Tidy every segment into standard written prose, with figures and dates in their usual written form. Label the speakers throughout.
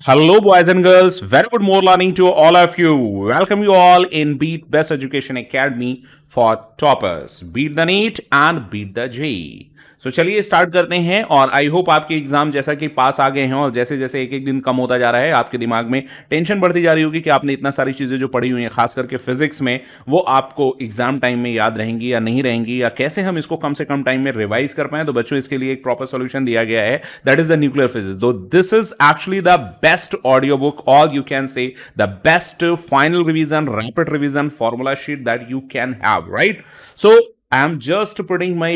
Speaker 1: Hello, boys and girls. Very good morning to all of you. Welcome you all in Beat Best Education Academy for toppers. Beat the NEET and beat the JEE. सो चलिए start करते हैं और I hope आपके exam जैसा कि पास आ गए हैं और जैसे जैसे एक एक दिन कम होता जा रहा है आपके दिमाग में टेंशन बढ़ती जा रही होगी कि आपने इतना सारी चीज़ें जो पढ़ी हुई हैं खास करके फिजिक्स में वो आपको एग्जाम टाइम में याद रहेंगी या नहीं रहेंगी या कैसे हम इसको कम से कम टाइम में रिवाइज कर पाएं। तो बच्चों इसके लिए एक प्रॉपर सॉल्यूशन दिया गया है, that is the nuclear physics. Though this is actually the best audio book, all you can say the best final revision, rapid revision formula sheet that you can have, right? So I am just putting my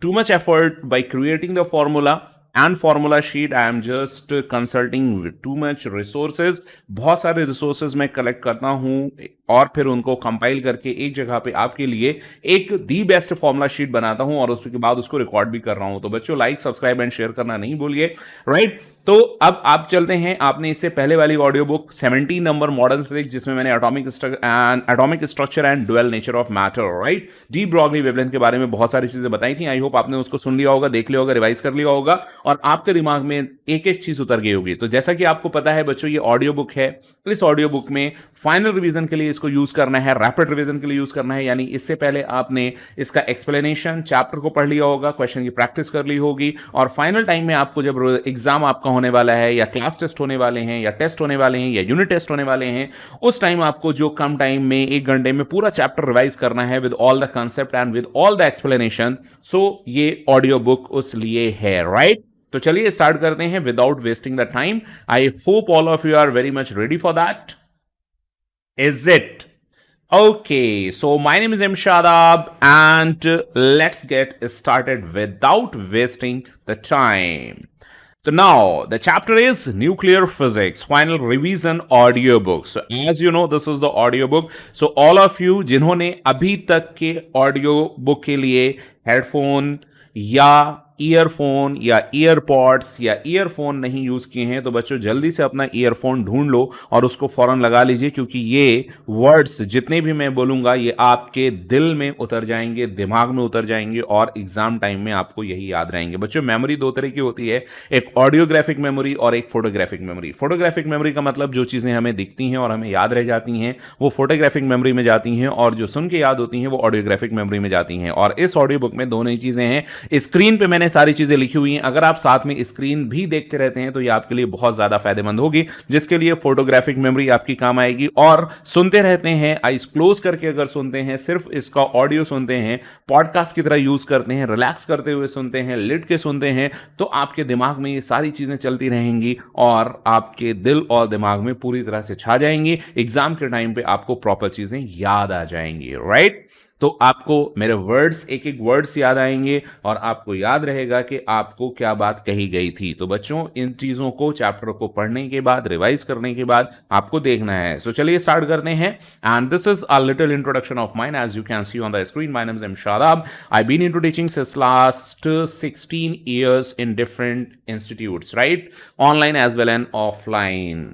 Speaker 1: too much effort by creating the formula and formula sheet. I am just consulting with too much resources. बहुत सारे resources मैं collect करता हूँ और फिर उनको compile करके एक जगह पे आपके लिए एक दी बेस्ट फॉर्मूला शीट बनाता हूं और उसके बाद उसको रिकॉर्ड भी कर रहा हूं। तो बच्चों लाइक, सब्सक्राइब एंड शेयर करना नहीं भूलिए, राइट? तो अब आप चलते हैं, आपने इससे पहले वाली audio book 17 number modern physics जिसमें मैंने atomic structure and dual nature of matter, right, de Broglie wavelength के बारे में बहुत सारी चीजें बताई थी। आई होप आपने उसको सुन लिया होगा, देख लिया होगा, रिवाइज कर लिया होगा और आपके दिमाग में एक एक चीज उतर गई होगी। तो जैसा कि आपको पता है बच्चों, ये ऑडियो बुक है। इस ऑडियो बुक में फाइनल रिवीजन के लिए इसको यूज करना है, रैपिड रिवीजन के लिए यूज करना है, यानी इससे पहले आपने इसका एक्सप्लेनेशन चैप्टर को पढ़ लिया होगा, क्वेश्चन की प्रैक्टिस कर ली होगी और फाइनल टाइम में आपको जब एग्जाम आपका होने वाला है या क्लास टेस्ट होने वाले हैं या टेस्ट होने वाले हैं या यूनिट टेस्ट होने वाले हैं, उस टाइम आपको जो कम टाइम में 1 घंटे में पूरा चैप्टर रिवाइज करना है with all the concept and with all the explanation. So ये ऑडियो बुक उस लिए है, राइट? तो चलिए स्टार्ट करते हैं without wasting the time. I hope all of you are very much ready for that. Is it? Okay, so my name is M. Shadab and let's get started without wasting the time. So now the chapter is Nuclear Physics Final Revision Audiobook. So as you know, this is the audiobook. So all of you जिन्होंने अभी तक के audio book के लिए headphone या earphone या earpods या earphone नहीं यूज किए हैं तो बच्चों जल्दी से अपना ईयरफोन ढूंढ लो और उसको फौरन लगा लीजिए, क्योंकि ये वर्ड्स जितने भी मैं बोलूंगा ये आपके दिल में उतर जाएंगे, दिमाग में उतर जाएंगे और एग्जाम टाइम में आपको यही याद रहेंगे। बच्चों मेमोरी 2 तरह की होती है, एक ऑडियोग्राफिक मेमोरी और एक फोटोग्राफिक मेमोरी। फोटोग्राफिक मेमोरी का मतलब जो चीजें हमें दिखती हैं और हमें याद रह जाती हैं वो फोटोग्राफिक मेमोरी में जाती हैं और जो सुन के याद होती हैं वो ऑडियोग्राफिक मेमोरी में जाती हैं। और इस ऑडियो बुक में दोनों ही चीजें हैं। स्क्रीन पे मैंने सारी चीजें लिखी हुई हैं, अगर आप साथ में स्क्रीन भी देखते रहते हैं तो ये आपके लिए बहुत ज्यादा फायदेमंद होगी, जिसके लिए फोटोग्राफिक मेमोरी आपकी काम आएगी। और सुनते रहते हैं, आईज क्लोज करके अगर सुनते हैं, सिर्फ इसका ऑडियो सुनते हैं, पॉडकास्ट की तरह यूज करते हैं, रिलैक्स करते हुए सुनते हैं, लिट के सुनते हैं, तो आपके दिमाग में ये सारी चीजें चलती रहेंगी और आपके दिल और दिमाग में पूरी तरह से छा जाएंगी। एग्जाम के टाइम पे आपको प्रॉपर चीजें याद आ जाएंगी, राइट? तो आपको मेरे वर्ड्स, एक एक वर्ड्स याद आएंगे और आपको याद रहेगा कि आपको क्या बात कही गई थी। तो बच्चों इन चीजों को चैप्टर को पढ़ने के बाद, रिवाइज करने के बाद आपको देखना है। सो चलिए स्टार्ट करते हैं and this is a little introduction of mine as you can see on the screen. My name is M Shadab. I been into teaching since last 16 years in different institutes, right? Online as well and offline.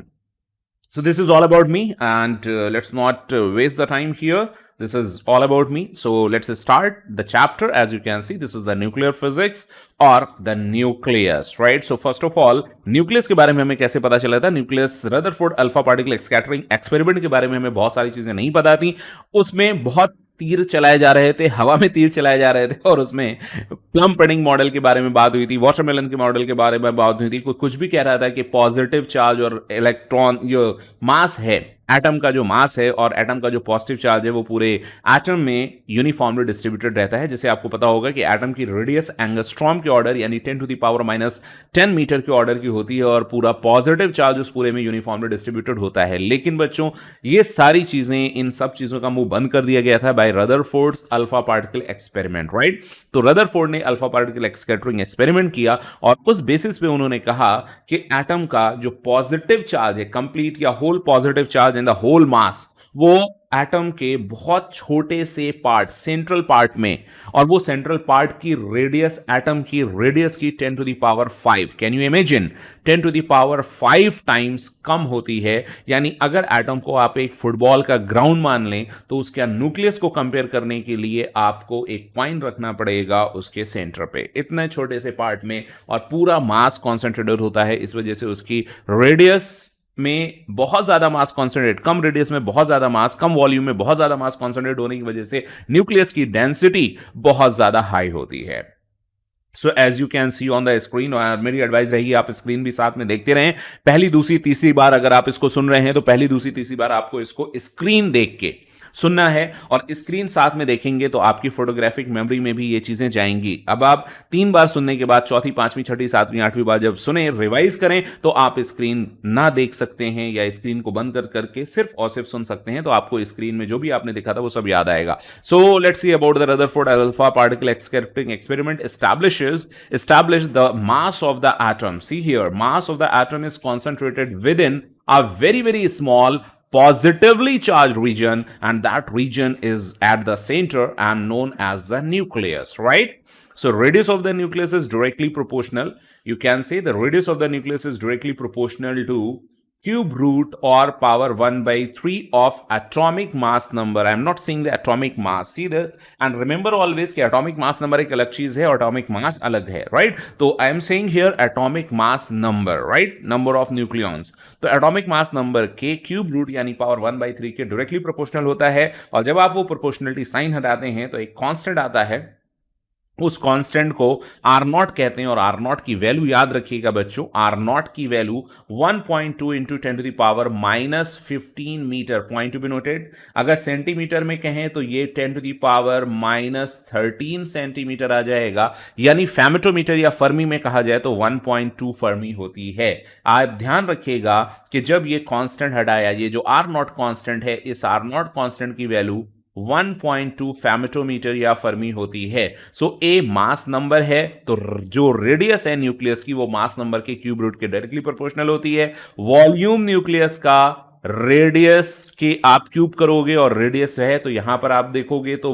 Speaker 1: So this is all about me and let's not waste the time here. This is all about me. So let's start the chapter. As you can see, this is the nuclear physics or the nucleus, right? So first of all, nucleus के बारे में हमें कैसे पता चला था? Nucleus Rutherford alpha particle scattering experiment के बारे में हमें बहुत सारी चीजें नहीं पता थी। उसमें बहुत तीर चलाए जा रहे थे, हवा में तीर चलाए जा रहे थे और उसमें प्लम पडिंग मॉडल के बारे में बात हुई थी, वाटरमेलन के मॉडल के बारे में बात हुई थी। कुछ भी कह रहा था कि पॉजिटिव चार्ज और इलेक्ट्रॉन जो मास है, एटम का जो मास है और एटम का जो पॉजिटिव चार्ज है वो पूरे एटम में यूनिफॉर्मली डिस्ट्रीब्यूटेड रहता है। जैसे आपको पता होगा कि एटम की रेडियस एंगस्ट्रॉम के ऑर्डर यानी 10⁻⁻10 मीटर के ऑर्डर की होती है और पूरा पॉजिटिव चार्ज उस पूरे में यूनिफॉर्मली डिस्ट्रीब्यूटेड होता है। लेकिन बच्चों ये सारी चीजें, इन सब चीजों का मुंह बंद कर दिया गया था by Rutherford's alpha particle experiment, right? तो रदरफोर्ड ने अल्फा पार्टिकल स्कैटरिंग एक्सपेरिमेंट किया और उस बेसिस पे उन्होंने कहा कि एटम का जो पॉजिटिव चार्ज है, कंप्लीट या whole positive charge in the whole mass, वो एटम के बहुत छोटे से पार्ट, सेंट्रल पार्ट में, और वो सेंट्रल पार्ट की रेडियस, एटम की रेडियस की 10 to the power 5, can you imagine, 10 to the power 5 times कम होती है। यानी अगर एटम को आप एक फुटबॉल का ग्राउंड मान लें तो उसके न्यूक्लियस को कंपेयर करने के लिए आपको एक पॉइंट रखना पड़ेगा उसके सेंटर पे, इतने छोटे से पार्ट में, और पूरा मास कॉन्सेंट्रेटेड होता है। इस वजह से उसकी रेडियस में बहुत ज्यादा मास कॉन्सेंट्रेट, कम रेडियस में बहुत ज्यादा मास, कम वॉल्यूम में बहुत ज्यादा मास कॉन्सेंट्रेट होने की वजह से न्यूक्लियस की डेंसिटी बहुत ज्यादा हाई होती है। So as you can see on the screen, और मेरी एडवाइस रहेगी आप स्क्रीन भी साथ में देखते रहें। पहली दूसरी तीसरी बार अगर आप इसको सुन रहे हैं तो पहली दूसरी तीसरी बार आपको इसको स्क्रीन देख के सुनना है, और स्क्रीन साथ में देखेंगे तो आपकी फोटोग्राफिक मेमोरी में भी ये चीजें जाएंगी। अब आप 3 बार सुनने के बाद चौथी, पांचवी, छठी, सातवीं, आठवीं बार जब सुने, रिवाइज करें, तो आप स्क्रीन ना देख सकते हैं या स्क्रीन को बंद कर करके सिर्फ और सिर्फ सुन सकते हैं, तो आपको स्क्रीन में जो भी आपने देखा था वो सब याद आएगा। So let's see about the Rutherford alpha particle scattering experiment established the mass of the atom. See here, mass of the atom is concentrated within a very, very small positively charged region, and that region is at the center and known as the nucleus, right? So radius of the nucleus is directly proportional. You can say the radius of the nucleus is directly proportional to cube root or power 1 by 3 of atomic mass number. I am not saying the atomic mass. See that, and remember always कि atomic mass number एक अलग चीज है, atomic mass अलग है, right? तो I am saying here atomic mass number, right? Number of nucleons. तो atomic mass number के cube root यानी power 1 by 3 के directly proportional होता है, और जब आप वो proportionality sign हटाते हैं तो एक constant आता है, उस कांस्टेंट को आर नॉट कहते हैं, और आर नॉट की वैल्यू याद रखिएगा बच्चों, आर नॉट की value 1.2 into 10 to the power -15 metre, point to be noted. अगर सेंटीमीटर में कहें तो ये 10 टू द पावर -13 सेंटीमीटर आ जाएगा, यानी फेमेटोमीटर या फर्मी में कहा जाए तो 1.2 फर्मी होती है। आप ध्यान रखिएगा कि जब ये कांस्टेंट हटाया, ये जो आर नॉट कांस्टेंट है, इस आर नॉट कांस्टेंट की वैल्यू 1.2 फेमेटोमीटर या फर्मी होती है। सो ए मास नंबर है, तो जो रेडियस है न्यूक्लियस की वो मास नंबर के क्यूब रूट के डायरेक्टली प्रोपोर्शनल होती है। वॉल्यूम न्यूक्लियस का रेडियस के आप क्यूब करोगे और रेडियस है तो यहां पर आप देखोगे तो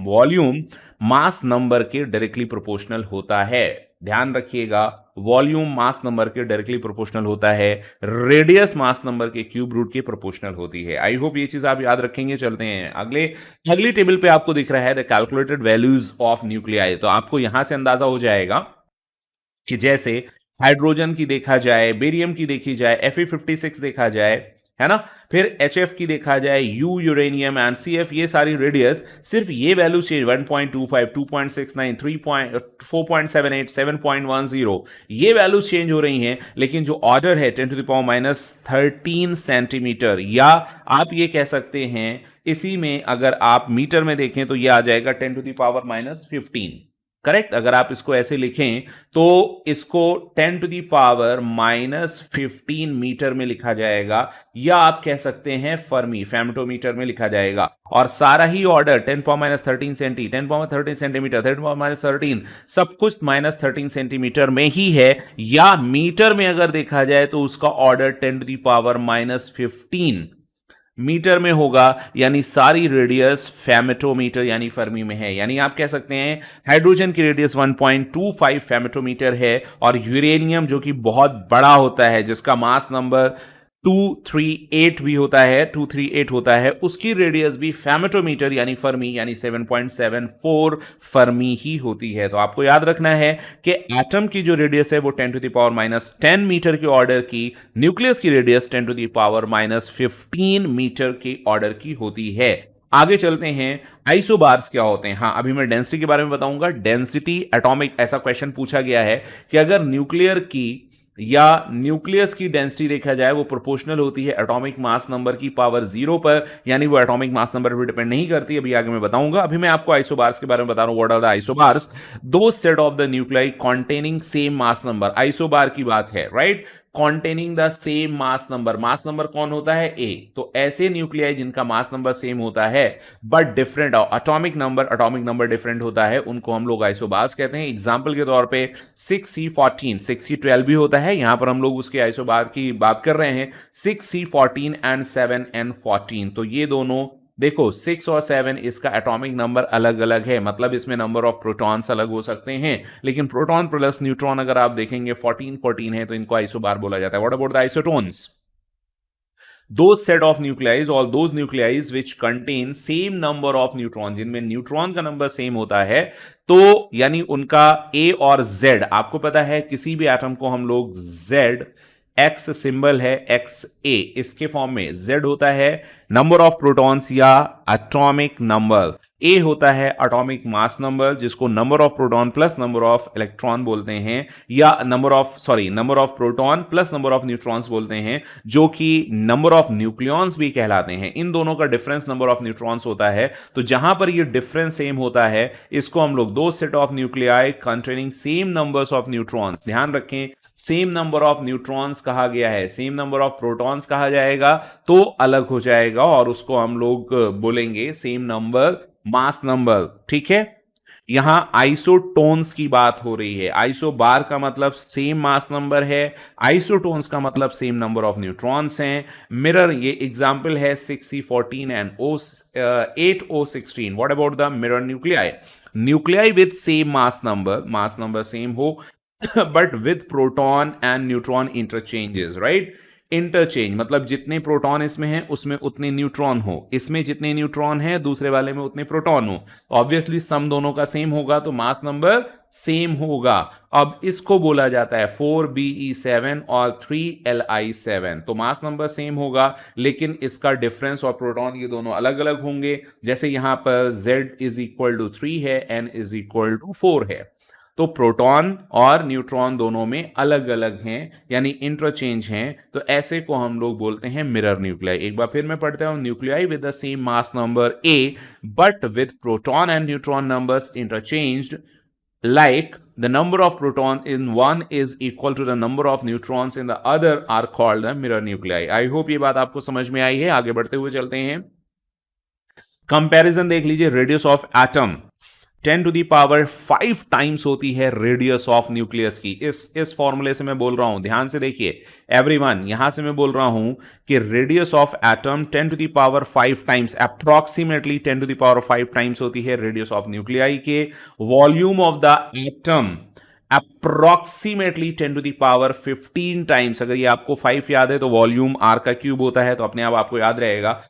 Speaker 1: वॉल्यूम मास नंबर के डायरेक्टली प्रोपोर्शनल होता है। ध्यान रखिएगा, वॉल्यूम मास नंबर के डायरेक्टली प्रोपोर्शनल होता है, रेडियस मास नंबर के क्यूब रूट के प्रोपोर्शनल होती है। आई होप ये चीज आप याद रखेंगे। चलते हैं अगली टेबल पे आपको दिख रहा है the calculated values of nuclei. तो आपको यहां से अंदाजा हो जाएगा कि जैसे हाइड्रोजन की देखा जाए, बेरियम की देखी जाए, Fe56 देखा जाए, है ना, फिर HF की देखा जाए, U यूरेनियम एंड CF, ये सारी रेडियस सिर्फ ये वैल्यू चेंज 1.25, 2.69, 4.78, 7.10, ये वैल्यू चेंज हो रही हैं, लेकिन जो ऑर्डर है 10 टू द पावर -13 सेंटीमीटर, या आप ये कह सकते हैं इसी में अगर आप मीटर में देखें तो ये आ जाएगा 10 टू द पावर -15। करेक्ट, अगर आप इसको ऐसे लिखें तो इसको 10 टू दी पावर -15 मीटर में लिखा जाएगा, या आप कह सकते हैं फर्मी फेमेटोमीटर में लिखा जाएगा। और सारा ही order 10 power -13 centi, 10 power 13 centimetre, 10 power -13, सब कुछ -13 सेंटीमीटर में ही है, या मीटर में अगर देखा जाए तो उसका order 10 to the power -15 metre में होगा, यानी सारी रेडियस फेमेटोमीटर यानी फर्मी में है। यानी आप कह सकते हैं हाइड्रोजन की रेडियस 1.25 फेमेटोमीटर है, और यूरेनियम जो कि बहुत बड़ा होता है, जिसका मास नंबर 238 भी होता है, 238 होता है, उसकी रेडियस भी फेमेटोमीटर यानी फर्मी यानी 7.74 फर्मी ही होती है। तो आपको याद रखना है कि एटम की जो रेडियस है वो 10 टू द पावर -10 मीटर के ऑर्डर की, न्यूक्लियस की radius 10 to the power -15 metre के ऑर्डर की होती है। आगे चलते हैं, आइसोबार्स क्या होते हैं। हाँ, अभी मैं डेंसिटी के बारे में बताऊंगा। डेंसिटी एटॉमिक, ऐसा क्वेश्चन पूछा गया है कि अगर न्यूक्लियर की या न्यूक्लियस की डेंसिटी देखा जाए वो प्रोपोर्शनल होती है एटॉमिक मास नंबर की पावर 0 पर, यानी वो एटॉमिक मास नंबर पर डिपेंड नहीं करती। अभी आगे मैं बताऊंगा। अभी मैं आपको आइसोबार्स के बारे में बता रहा हूं। What are the isobars? Two set of the nuclei containing same mass number, isobar की बात है, right? containing the same mass number. Mass number कौन होता है? A. तो ऐसे न्यूक्लियाई जिनका मास नंबर सेम होता है but different atomic number different होता है, उनको हम लोग आइसोबार्स कहते हैं. एग्जांपल के तौर पे 6C14, 6C12 भी होता है. यहां पर हम लोग उसके आइसोबार की बात कर रहे हैं, 6C14 एंड 7N14. तो ये दोनों देखो 6 और 7 इसका एटॉमिक नंबर अलग अलग है, मतलब इसमें नंबर ऑफ प्रोटॉन्स अलग हो सकते हैं, लेकिन प्रोटॉन प्लस न्यूट्रॉन अगर आप देखेंगे 14 है, तो इनको आइसोबार बोला जाता है. What about the isotones? Those set of nuclei or those nuclei which contain same number of neutron, जिनमें न्यूट्रॉन का नंबर सेम होता है, तो यानी उनका A और Z, आपको पता है किसी भी एटम को हम लोग Z, X सिंबल है XA, इसके फॉर्म में Z होता है नंबर ऑफ प्रोटॉन्स या एटॉमिक नंबर, A होता है एटॉमिक मास नंबर जिसको number of proton plus number of electron बोलते हैं, या number of proton plus number of neutrons बोलते हैं, जो कि नंबर ऑफ न्यूक्लियॉन्स भी कहलाते हैं. इन दोनों का डिफरेंस नंबर ऑफ न्यूट्रॉन्स होता है. तो जहां पर ये डिफरेंस सेम होता है, इसको हम लोग दो set of nuclei containing same numbers of neutrons, ध्यान रखें सेम नंबर ऑफ न्यूट्रॉन्स कहा गया है, सेम नंबर ऑफ प्रोटॉन्स कहा जाएगा तो अलग हो जाएगा, और उसको हम लोग बोलेंगे सेम नंबर मास नंबर. ठीक है, यहां आइसोटोन्स की बात हो रही है. आइसोबार का मतलब सेम मास नंबर है, आइसोटोन्स का मतलब सेम नंबर ऑफ न्यूट्रॉन्स हैं. मिरर, ये एग्जांपल है 6C14 and 8O16. What about the mirror nuclei? Nuclei with same mass number same हो but with proton and neutron interchanges, right. Interchange मतलब जितने proton इसमें हैं उसमें उतने न्यूट्रॉन हो, इसमें जितने न्यूट्रॉन हैं दूसरे वाले में उतने प्रोटॉन हो. ऑब्वियसली सम दोनों का सेम होगा तो मास नंबर सेम होगा. अब इसको बोला जाता है 4Be7 और 3Li7. तो मास नंबर सेम होगा लेकिन इसका डिफरेंस और प्रोटॉन ये दोनों अलग अलग होंगे. जैसे यहां पर Z=3 है, N=4 है. तो प्रोटॉन और न्यूट्रॉन दोनों में अलग अलग हैं, यानी इंटरचेंज हैं. तो ऐसे को हम लोग बोलते हैं मिरर न्यूक्लियाई. एक बार फिर मैं पढ़ता हूं, nuclei with the same mass number A but with proton and neutron numbers interchanged, like the number of proton in one is equal to the number of neutrons in the other, are called the mirror nuclei. I hope ये बात आपको समझ में आई है. आगे बढ़ते हुए चलते हैं. कंपैरिजन देख लीजिए. Radius of atom 10 to the power 5 times होती है रेडियस ऑफ न्यूक्लियस की. इस फॉर्मूले से मैं बोल रहा हूं, ध्यान से देखिए एवरीवन, यहां से मैं बोल रहा हूं कि radius of atom 10 to the power 5 times, approximately 10 to the power 5 times होती है रेडियस ऑफ न्यूक्लियाई के. Volume of the atom approximately 10 to the power 15 times. अगर ये आपको 5 याद है तो वॉल्यूम आर का क्यूब होता है, तो अपने आप आपको याद रहेगा.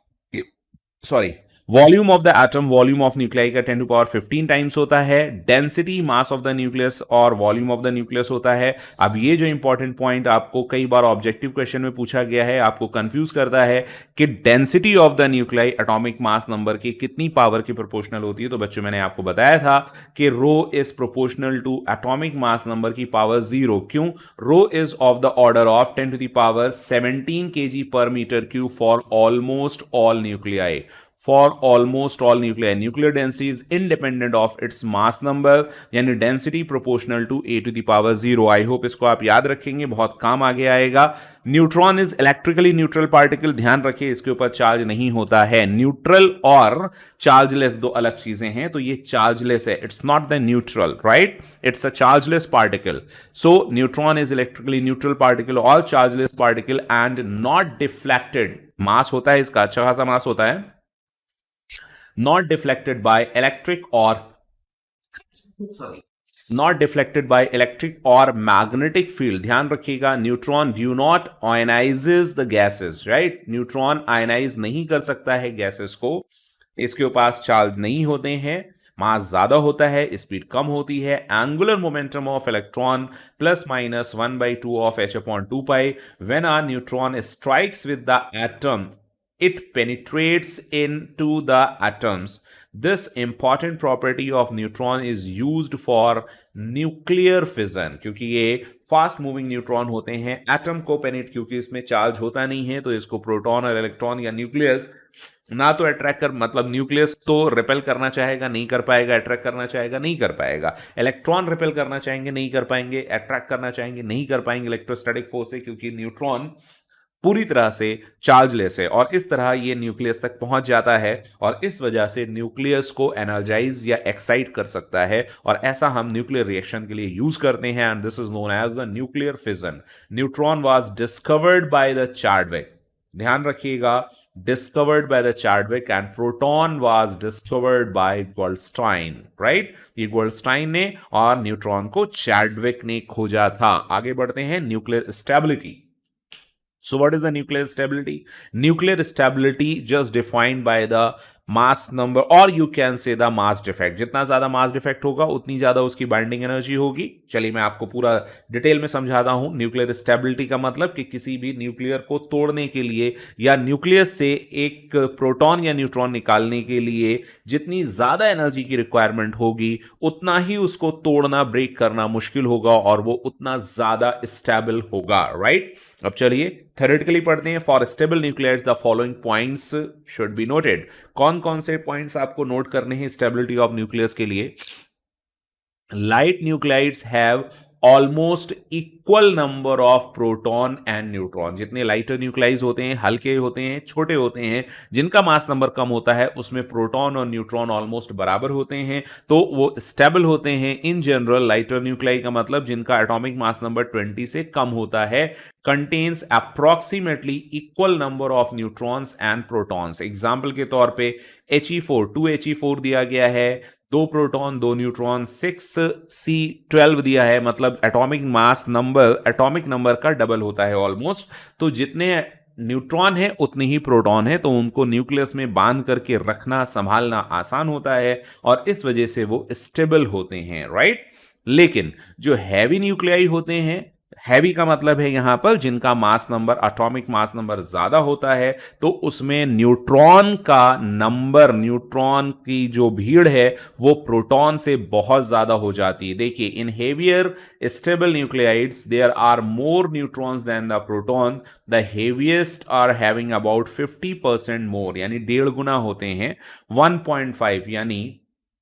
Speaker 1: Sorry, volume of the atom, volume of nuclei का 10 टू पावर 15 टाइम्स होता है. Density mass of the nucleus और वॉल्यूम ऑफ द न्यूक्लियस होता है. अब ये जो इंपॉर्टेंट पॉइंट आपको कई बार ऑब्जेक्टिव क्वेश्चन में पूछा गया है, आपको कंफ्यूज करता है कि density of the nuclei atomic mass number की कितनी पावर की प्रोपोर्शनल होती है. तो बच्चों मैंने आपको बताया था कि rho is proportional to atomic mass number की पावर 0. क्यों? Rho is of the order of 10 to the power 17 kg per metre cube for almost all nuclei. For almost all nuclei, nuclear density is independent of its mass number, यानी density proportional to a to the power 0. I hope इसको आप याद रखेंगे, बहुत काम आगे आएगा. Neutron is electrically neutral particle. ध्यान रखिए इसके ऊपर चार्ज नहीं होता है. न्यूट्रल और चार्जलेस दो अलग चीजें हैं, तो ये चार्जलेस है. It's not the neutral, right, it's a chargeless particle. So neutron is electrically neutral particle और chargeless particle and not deflected. Mass होता है इसका, अच्छा खासा मास होता है. Not deflected by electric or magnetic field. ध्यान रखिएगा, neutron do not ionizes the gases, right? Neutron ionise नहीं कर सकता है गैसेस को, इसके पास चार्ज नहीं होते हैं. मास ज्यादा होता है, स्पीड कम होती है. Angular momentum of electron plus minus 1/2 of h/2 pi. When a neutron strikes with the atom, it penetrates into the atoms. This important property of neutron is used for nuclear fission. क्योंकि ये fast moving neutron होते हैं, atom को पेनिट, क्योंकि इसमें charge होता नहीं है तो इसको प्रोटॉन और इलेक्ट्रॉन या न्यूक्लियस ना तो अट्रैक्ट कर, मतलब न्यूक्लियस तो रिपेल करना चाहेगा, नहीं कर पाएगा, अट्रैक्ट करना चाहेगा, नहीं कर पाएगा। इलेक्ट्रॉन रिपेल करना चाहेंगे, नहीं कर पाएंगे, अट्रैक्ट करना चाहेंगे, नहीं कर पाएंगे इलेक्ट्रोस्टैटिक फोर्स से, क्योंकि न्यूट्रॉन पूरी तरह से चार्जलेस है। और इस तरह ये न्यूक्लियस तक पहुंच जाता है और इस वजह से न्यूक्लियस को एनर्जाइज या एक्साइट कर सकता है, और ऐसा हम न्यूक्लियर रिएक्शन के लिए यूज करते हैं, and this is known as the nuclear fission. Neutron was discovered by the Chadwick, ध्यान रखिएगा, discovered by the Chadwick, and proton was discovered by Goldstein, right? ये गोल्डस्टाइन ने और न्यूट्रॉन को चैडविक ने खोजा था। आगे बढ़ते हैं, nuclear stability. So what is the nuclear stability? Nuclear stability just defined by the mass number, or you can say the mass defect। जितना ज्यादा मास डिफेक्ट होगा उतनी ज्यादा उसकी बाइंडिंग एनर्जी होगी। चलिए मैं आपको पूरा डिटेल में समझाता हूं। न्यूक्लियर स्टेबिलिटी का मतलब कि किसी भी न्यूक्लियर को तोड़ने के लिए या न्यूक्लियस से एक प्रोटॉन या न्यूट्रॉन निकालने के लिए जितनी ज्यादा एनर्जी की रिक्वायरमेंट होगी उतना ही उसको तोड़ना, ब्रेक करना मुश्किल होगा और वो उतना ज्यादा स्टेबल होगा, राइट? अब चलिए थ्योरेटिकली पढ़ते हैं। For stable nuclears the following points should be noted. कौन कौन से पॉइंट्स आपको नोट करने हैं स्टेबिलिटी ऑफ न्यूक्लियस के लिए? Light nuclides have almost equal number of proton and neutron. जितने लाइटर न्यूक्लाइज होते हैं, हल्के होते हैं, छोटे होते हैं, जिनका मास नंबर कम होता है, उसमें प्रोटॉन और न्यूट्रॉन ऑलमोस्ट बराबर होते हैं, तो वो स्टेबल होते हैं। इन जनरल लाइटर न्यूक्लाई का मतलब जिनका एटॉमिक मास नंबर 20 से कम होता है, contains approximately equal number of neutrons and protons. Example के तौर पे He4 2He4 दिया गया है, 2 प्रोटॉन 2 न्यूट्रॉन, 6C12 दिया है, मतलब एटॉमिक नंबर का डबल होता है ऑलमोस्ट। तो जितने न्यूट्रॉन है उतने ही प्रोटॉन है, तो उनको न्यूक्लियस में बांध करके रखना, संभालना आसान होता है और इस वजह से वो स्टेबल होते हैं, राइट? लेकिन जो हैवी न्यूक्लियाई होते हैं, हैवी का मतलब है यहां पर जिनका mass number, atomic mass number ज्यादा होता है, तो उसमें न्यूट्रॉन का नंबर, न्यूट्रॉन की जो भीड़ है वो प्रोटॉन से बहुत ज्यादा हो जाती है। देखिए, in heavier stable nuclides there are more neutrons than the proton. The heaviest are having about 50% more, यानी 1.5 गुना होते हैं। 1.5 यानी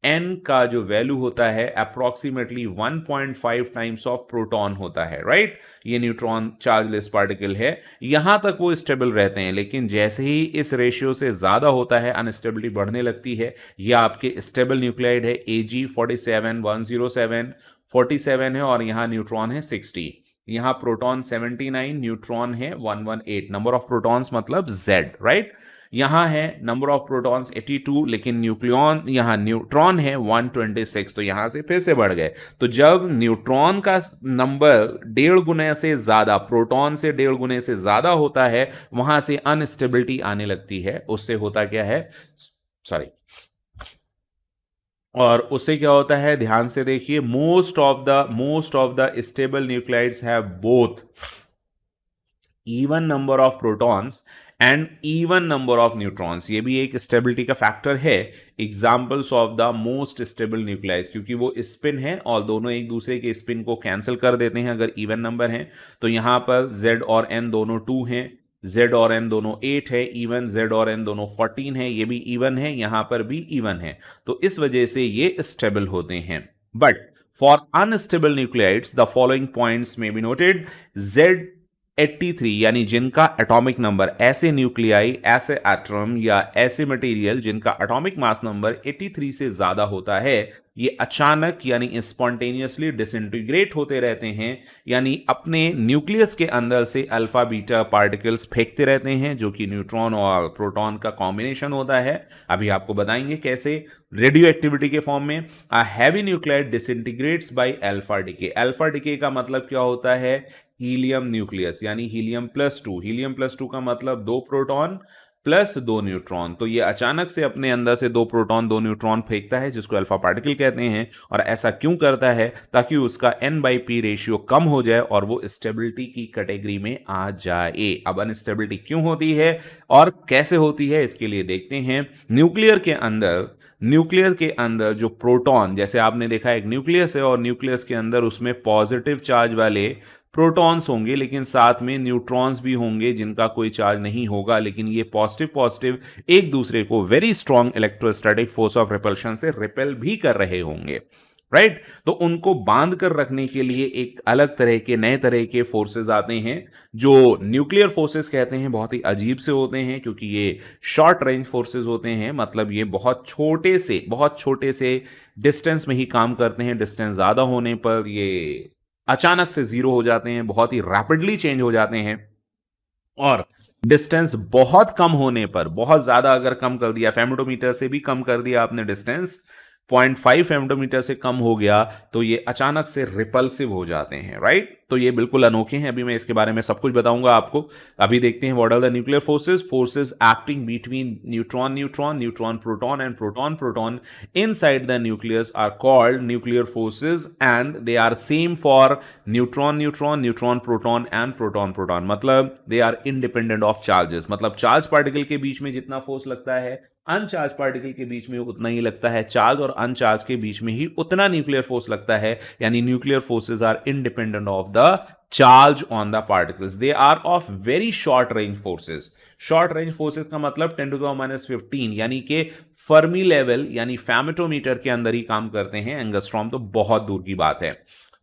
Speaker 1: n का जो वैल्यू होता है अप्रोक्सीमेटली 1.5 टाइम्स ऑफ प्रोटॉन होता है, राइट? ये न्यूट्रॉन चार्जलेस पार्टिकल है, यहां तक वो स्टेबल रहते हैं, लेकिन जैसे ही इस रेशियो से ज्यादा होता है अनस्टेबिलिटी बढ़ने लगती है। ये आपके स्टेबल न्यूक्लाइड है Ag47 107 47 है और यहां न्यूट्रॉन है 60, यहां प्रोटॉन 79, न्यूट्रॉन है 118। नंबर ऑफ प्रोटॉन्स मतलब Z, राइट? यहां है नंबर ऑफ प्रोटॉन्स 82, लेकिन न्यूट्रॉन है 126, तो यहां से फिर से बढ़ गए। तो जब न्यूट्रॉन का नंबर 1.5 गुने से ज्यादा, प्रोटॉन से 1.5 गुने से ज्यादा होता है, वहां से अनस्टेबिलिटी आने लगती है। उससे होता क्या है, सॉरी, और उससे क्या होता है, ध्यान से देखिए, most of the stable nuclides have both even number of protons and even number of neutrons. ये भी एक स्टेबिलिटी का फैक्टर है। Examples of the most stable nuclides, क्योंकि वो स्पिन है और दोनों एक दूसरे के स्पिन को कैंसिल कर देते हैं अगर इवन नंबर हैं। तो यहां पर Z और N दोनों 2 हैं, Z और N दोनों 8 है, इवन Z और N दोनों 14 है, ये भी इवन है, यहां पर भी इवन है, तो इस वजह से ये स्टेबल होते हैं। But for unstable nuclides the following points में बी नोटेड। Z83 यानी जिनका एटॉमिक नंबर, ऐसे न्यूक्लियाई, ऐसे एटम या ऐसे मटेरियल जिनका एटॉमिक मास नंबर 83 से ज्यादा होता है, ये अचानक यानी स्पॉन्टेनियसली डिसइंटीग्रेट होते रहते हैं, यानी अपने न्यूक्लियस के अंदर से अल्फा बीटा पार्टिकल्स फेंकते रहते हैं, जो कि न्यूट्रॉन और प्रोटॉन का कॉम्बिनेशन होता है। अभी आपको बताएंगे कैसे, रेडियो एक्टिविटी के फॉर्म में। A heavy nuclide डिसइंटीग्रेट्स by alpha decay. Alpha decay का मतलब क्या होता है, हीलियम न्यूक्लियस, यानी हीलियम+2। हीलियम+2 का मतलब 2 प्रोटॉन प्लस 2 न्यूट्रॉन। तो ये अचानक से अपने अंदर से 2 प्रोटॉन 2 न्यूट्रॉन फेंकता है, जिसको अल्फा पार्टिकल कहते हैं। और ऐसा क्यों करता है, ताकि उसका N/P रेशियो कम हो जाए और वो स्टेबिलिटी की कैटेगरी में आ जाए। अब अनस्टेबिलिटी क्यों होती है और कैसे होती है, इसके लिए देखते हैं। न्यूक्लियर के अंदर जो प्रोटॉन, जैसे आपने देखा एक न्यूक्लियस है और न्यूक्लियस के अंदर उसमें पॉजिटिव चार्ज वाले प्रोटॉन्स होंगे, लेकिन साथ में न्यूट्रॉन्स भी होंगे जिनका कोई चार्ज नहीं होगा, लेकिन ये पॉजिटिव पॉजिटिव एक दूसरे को very strong electrostatic force of repulsion से रिपेल भी कर रहे होंगे, राइट। तो उनको बांध कर रखने के लिए एक अलग तरह के नए तरह के फोर्सेस आते हैं जो न्यूक्लियर फोर्सेस कहते हैं। बहुत ही अजीब से होते हैं क्योंकि ये शॉर्ट रेंज फोर्सेस होते हैं, मतलब ये बहुत छोटे से डिस्टेंस में ही काम करते हैं। डिस्टेंस ज़्यादा होने पर ये अचानक से जीरो हो जाते हैं, बहुत ही रैपिडली चेंज हो जाते हैं, और डिस्टेंस बहुत कम होने पर, बहुत ज़्यादा अगर कम कर दिया, फेमटोमीटर से भी कम कर दिया आपने डिस्टेंस, 0.5 फेमटोमीटर से कम हो गया, तो ये अचानक से रिपल्सिव हो जाते हैं, राइट। तो ये बिल्कुल अनोखे हैं। अभी मैं इसके बारे में सब कुछ बताऊंगा आपको। अभी देखते हैं what are the nuclear forces acting between neutron proton and proton inside the nucleus are called nuclear forces and they are same for neutron proton and proton. मतलब they are independent of charges, मतलब charge particle के बीच में जितना force लगता है अनचार्ज particle के बीच में उतना ही लगता है, चार्ज और अनचार्ज के बीच में ही उतना न्यूक्लियर फोर्स लगता है। यानी nuclear forces are independent of the charge on the particles. They are of very short range forces. Short range forces का मतलब 10⁻⁻15 यानी कि फर्मी लेवल यानी फेमेटोमीटर के अंदर ही काम करते हैं। एंगस्ट्रॉम तो बहुत दूर की बात है।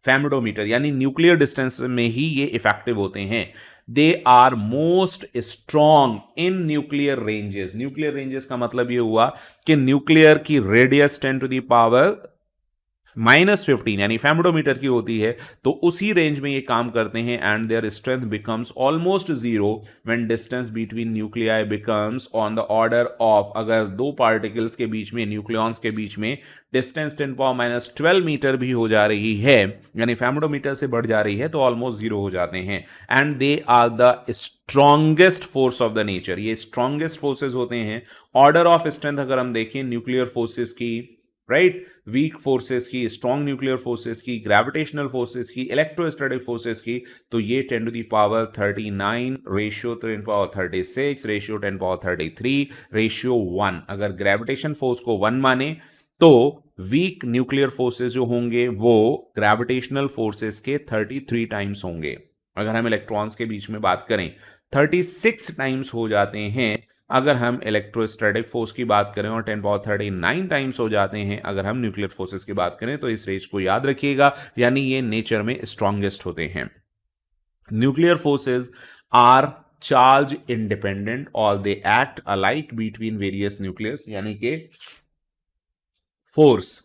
Speaker 1: फेमेटोमीटर यानी न्यूक्लियर डिस्टेंस में ही ये इफेक्टिव होते हैं। They are most strong in nuclear ranges. Nuclear ranges का मतलब ये हुआ कि न्यूक्लियर की रेडियस 10⁻⁻15 यानी फेमटोमीटर की होती है, तो उसी रेंज में ये काम करते हैं। And their strength becomes almost zero when distance between nuclei becomes on the order of, अगर दो पार्टिकल्स के बीच में, न्यूक्लियॉन्स के बीच में डिस्टेंस 10⁻12 मीटर भी हो जा रही है, यानी फेमटोमीटर से बढ़ जा रही है, तो ऑलमोस्ट जीरो हो जाते हैं। And they are the strongest force of the nature. ये स्ट्रॉन्गेस्ट फोर्सेस होते हैं। ऑर्डर ऑफ स्ट्रेंथ अगर हम देखें न्यूक्लियर फोर्सेस की, राइट, वीक फोर्सेस की, स्ट्रॉन्ग न्यूक्लियर फोर्सेस की, ग्रेविटेशनल फोर्सेस की, इलेक्ट्रोस्टैटिक फोर्सेस की, तो ये 10⁻39 रेशियो 10⁻36 रेशियो 10⁻33 रेशियो 1। अगर ग्रेविटेशन फोर्स को 1 माने तो वीक न्यूक्लियर फोर्सेस जो होंगे वो ग्रेविटेशनल फोर्सेस के 33 टाइम्स होंगे। अगर हम इलेक्ट्रॉन्स के बीच में बात करें 36 टाइम्स हो जाते हैं अगर हम इलेक्ट्रोस्टैटिक फोर्स की बात करें, और 10⁻39 टाइम्स हो जाते हैं अगर हम न्यूक्लियर फोर्सेस की बात करें। तो इस रेंज को याद रखिएगा, यानी ये नेचर में स्ट्रॉन्गेस्ट होते हैं। Nuclear forces are charge independent और they act alike between various nucleus, यानी कि फोर्स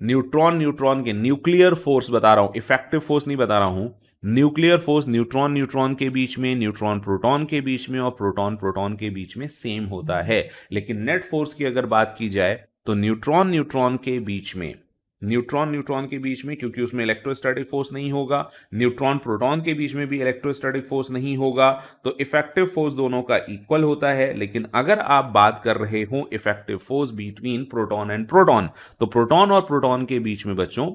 Speaker 1: न्यूट्रॉन के, न्यूक्लियर फोर्स बता रहा हूं, इफेक्टिव फोर्स नहीं बता रहा हूं। न्यूक्लियर फोर्स न्यूट्रॉन के बीच में, न्यूट्रॉन प्रोटॉन के बीच में और प्रोटॉन के बीच में सेम होता है। लेकिन नेट फोर्स की अगर बात की जाए तो न्यूट्रॉन के बीच में क्योंकि उसमें इलेक्ट्रोस्टैटिक फोर्स नहीं होगा, न्यूट्रॉन प्रोटॉन के बीच में भी इलेक्ट्रोस्टैटिक फोर्स नहीं होगा, तो इफेक्टिव फोर्स दोनों का इक्वल होता है। लेकिन अगर आप बात कर रहे हो effective force between proton and proton, तो प्रोटॉन और प्रोटॉन के बीच में बच्चों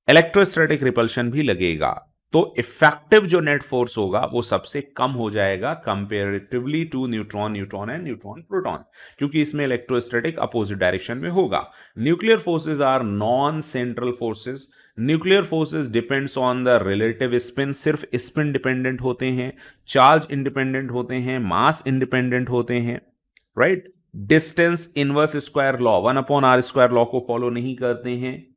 Speaker 1: इलेक्ट्रोस्टैटिक रिपल्शन भी लगेगा। तो इफेक्टिव जो नेट फोर्स होगा वो सबसे कम हो जाएगा comparatively to neutron and neutron proton, क्योंकि इसमें इलेक्ट्रोस्टैटिक अपोजिट डायरेक्शन में होगा। Nuclear forces are non central forces. Nuclear forces depends on the relative spin, सिर्फ स्पिन डिपेंडेंट होते हैं, चार्ज इंडिपेंडेंट होते हैं, मास इंडिपेंडेंट होते हैं, right. Distance inverse square law 1/r² law को फॉलो नहीं करते हैं।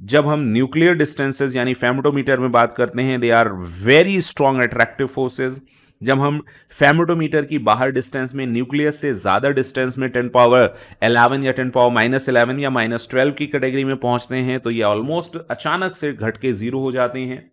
Speaker 1: जब हम न्यूक्लियर डिस्टेंसेस यानी फेमटोमीटर में बात करते हैं, they are very strong attractive forces. जब हम फेमटोमीटर की बाहर डिस्टेंस में न्यूक्लियस से ज्यादा डिस्टेंस में 10⁻11 या 10⁻−11 या -12 की कैटेगरी में पहुंचते हैं, तो ये ऑलमोस्ट अचानक से घट के जीरो हो जाते हैं।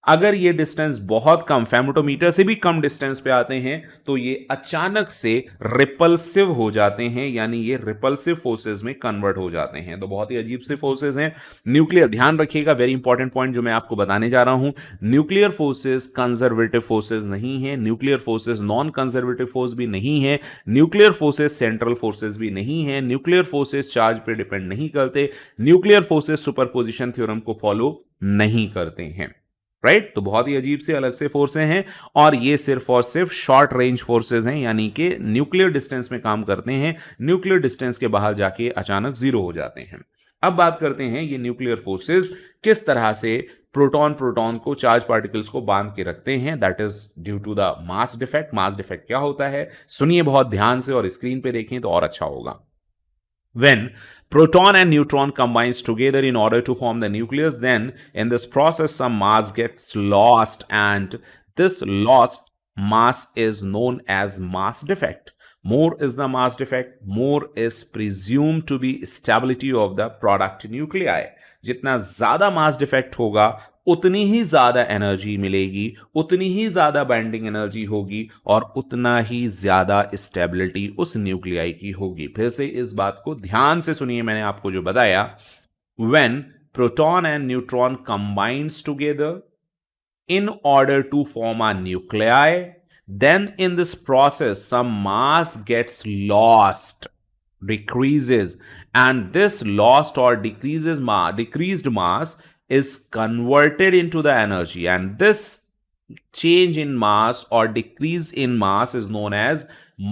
Speaker 1: अगर ये डिस्टेंस बहुत कम, फेमटोमीटर से भी कम डिस्टेंस पे आते हैं, तो ये अचानक से रिपल्सिव हो जाते हैं, यानी ये रिपल्सिव फोर्सेस में कन्वर्ट हो जाते हैं। तो बहुत ही अजीब से फोर्सेस हैं न्यूक्लियर। ध्यान रखिएगा, वेरी इंपॉर्टेंट पॉइंट जो मैं आपको बताने जा रहा हूं। न्यूक्लियर फोर्सेस कंजर्वेटिव फोर्सेस नहीं है, nuclear forces non conservative force भी नहीं है, न्यूक्लियर फोर्सेस सेंट्रल फोर्सेस भी नहीं है, न्यूक्लियर फोर्सेस चार्ज पे डिपेंड नहीं करते, न्यूक्लियर फोर्सेस सुपरपोजिशन थ्योरम को फॉलो नहीं करते हैं, राइट। तो बहुत ही अजीब से अलग से फोर्सेस हैं, और ये सिर्फ और सिर्फ शॉर्ट रेंज फोर्सेस हैं, यानी कि न्यूक्लियर डिस्टेंस में काम करते हैं, न्यूक्लियर डिस्टेंस के बाहर जाके अचानक जीरो हो जाते हैं। अब बात करते हैं ये न्यूक्लियर फोर्सेस किस तरह से प्रोटॉन प्रोटॉन को चार्ज पार्टिकल्स को बांध के रखते हैं, that is due to the mass defect. Mass defect क्या होता है, सुनिए बहुत ध्यान से और स्क्रीन पे देखें तो और अच्छा होगा। When proton and neutron combines together in order to form the nucleus, then in this process some mass gets lost, and this lost mass is known as mass defect. More is the mass defect, more is presumed to be stability of the product nuclei. जितना ज्यादा mass defect होगा उतनी ही ज्यादा energy मिलेगी, उतनी ही ज्यादा binding energy होगी और उतना ही ज्यादा स्टेबिलिटी उस न्यूक्लियाई की होगी। फिर से इस बात को ध्यान से सुनिए, मैंने आपको जो बताया, when proton and neutron combines together in order to form a nuclei, then in this process some mass gets lost, decreases, and this lost or decreased mass is converted into the energy, and this change in mass or decrease in mass is known as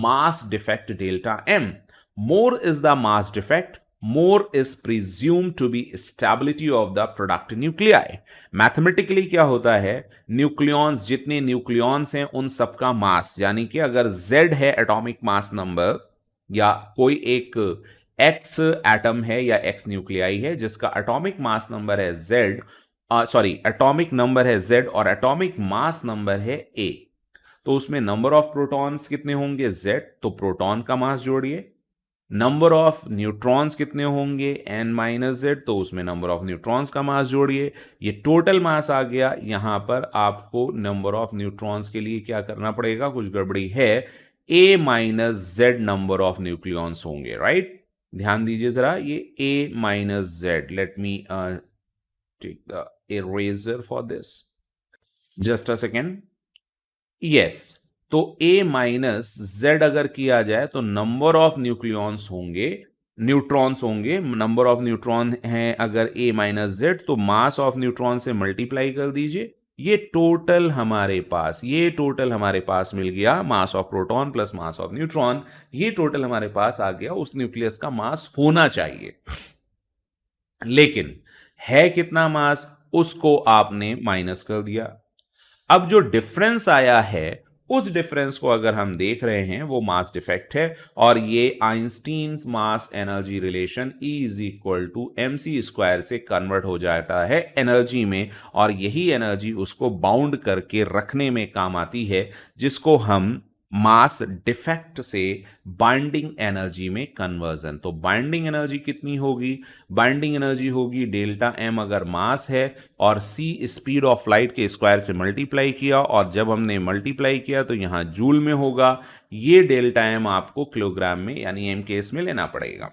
Speaker 1: mass defect delta m. More is the mass defect, more is presumed to be stability of the product nuclei. Mathematically क्या होता है, nucleons, जितने nucleons हैं उन सबका मास, यानी कि अगर Z है एटॉमिक मास नंबर, या कोई एक X एटम है या X न्यूक्लियाई है जिसका एटॉमिक मास नंबर है Z, एटॉमिक नंबर है Z और एटॉमिक मास नंबर है A, तो उसमें नंबर ऑफ प्रोटॉन्स कितने होंगे Z, तो प्रोटॉन का मास जोड़िए, नंबर ऑफ न्यूट्रॉन्स कितने होंगे n-z, तो उसमें नंबर ऑफ न्यूट्रॉन्स का मास जोड़िए, ये टोटल मास आ गया। यहां पर आपको नंबर ऑफ न्यूट्रॉन्स के लिए क्या करना पड़ेगा, कुछ गड़बड़ी है, a-z नंबर ऑफ न्यूक्लियॉन्स होंगे, राइट। ध्यान दीजिए जरा, ये a-z, let me take the eraser for this, just a second, yes. तो a माइनस z अगर किया जाए तो नंबर ऑफ न्यूक्लियॉन्स होंगे, न्यूट्रॉन्स होंगे, नंबर ऑफ न्यूट्रॉन हैं अगर a माइनस z, तो मास ऑफ न्यूट्रॉन से मल्टीप्लाई कर दीजिए, ये टोटल हमारे पास मिल गया, mass of proton plus mass of neutron, ये टोटल हमारे पास आ गया उस न्यूक्लियस का मास होना चाहिए। लेकिन है कितना मास, उसको आपने माइनस कर दिया। अब जो डिफरेंस आया है उस डिफरेंस को अगर हम देख रहे हैं वो मास डिफेक्ट है, और ये Einstein mass energy relation E is equal to mc² से कन्वर्ट हो जाता है एनर्जी में, और यही एनर्जी उसको बाउंड करके रखने में काम आती है, जिसको हम मास डिफेक्ट से बाइंडिंग एनर्जी में कन्वर्जन। तो बाइंडिंग एनर्जी कितनी होगी, बाइंडिंग एनर्जी होगी डेल्टा m अगर मास है और c स्पीड ऑफ लाइट के स्क्वायर से मल्टीप्लाई किया, और जब हमने मल्टीप्लाई किया तो यहां जूल में होगा, ये डेल्टा m आपको किलोग्राम में यानी m केस में लेना पड़ेगा।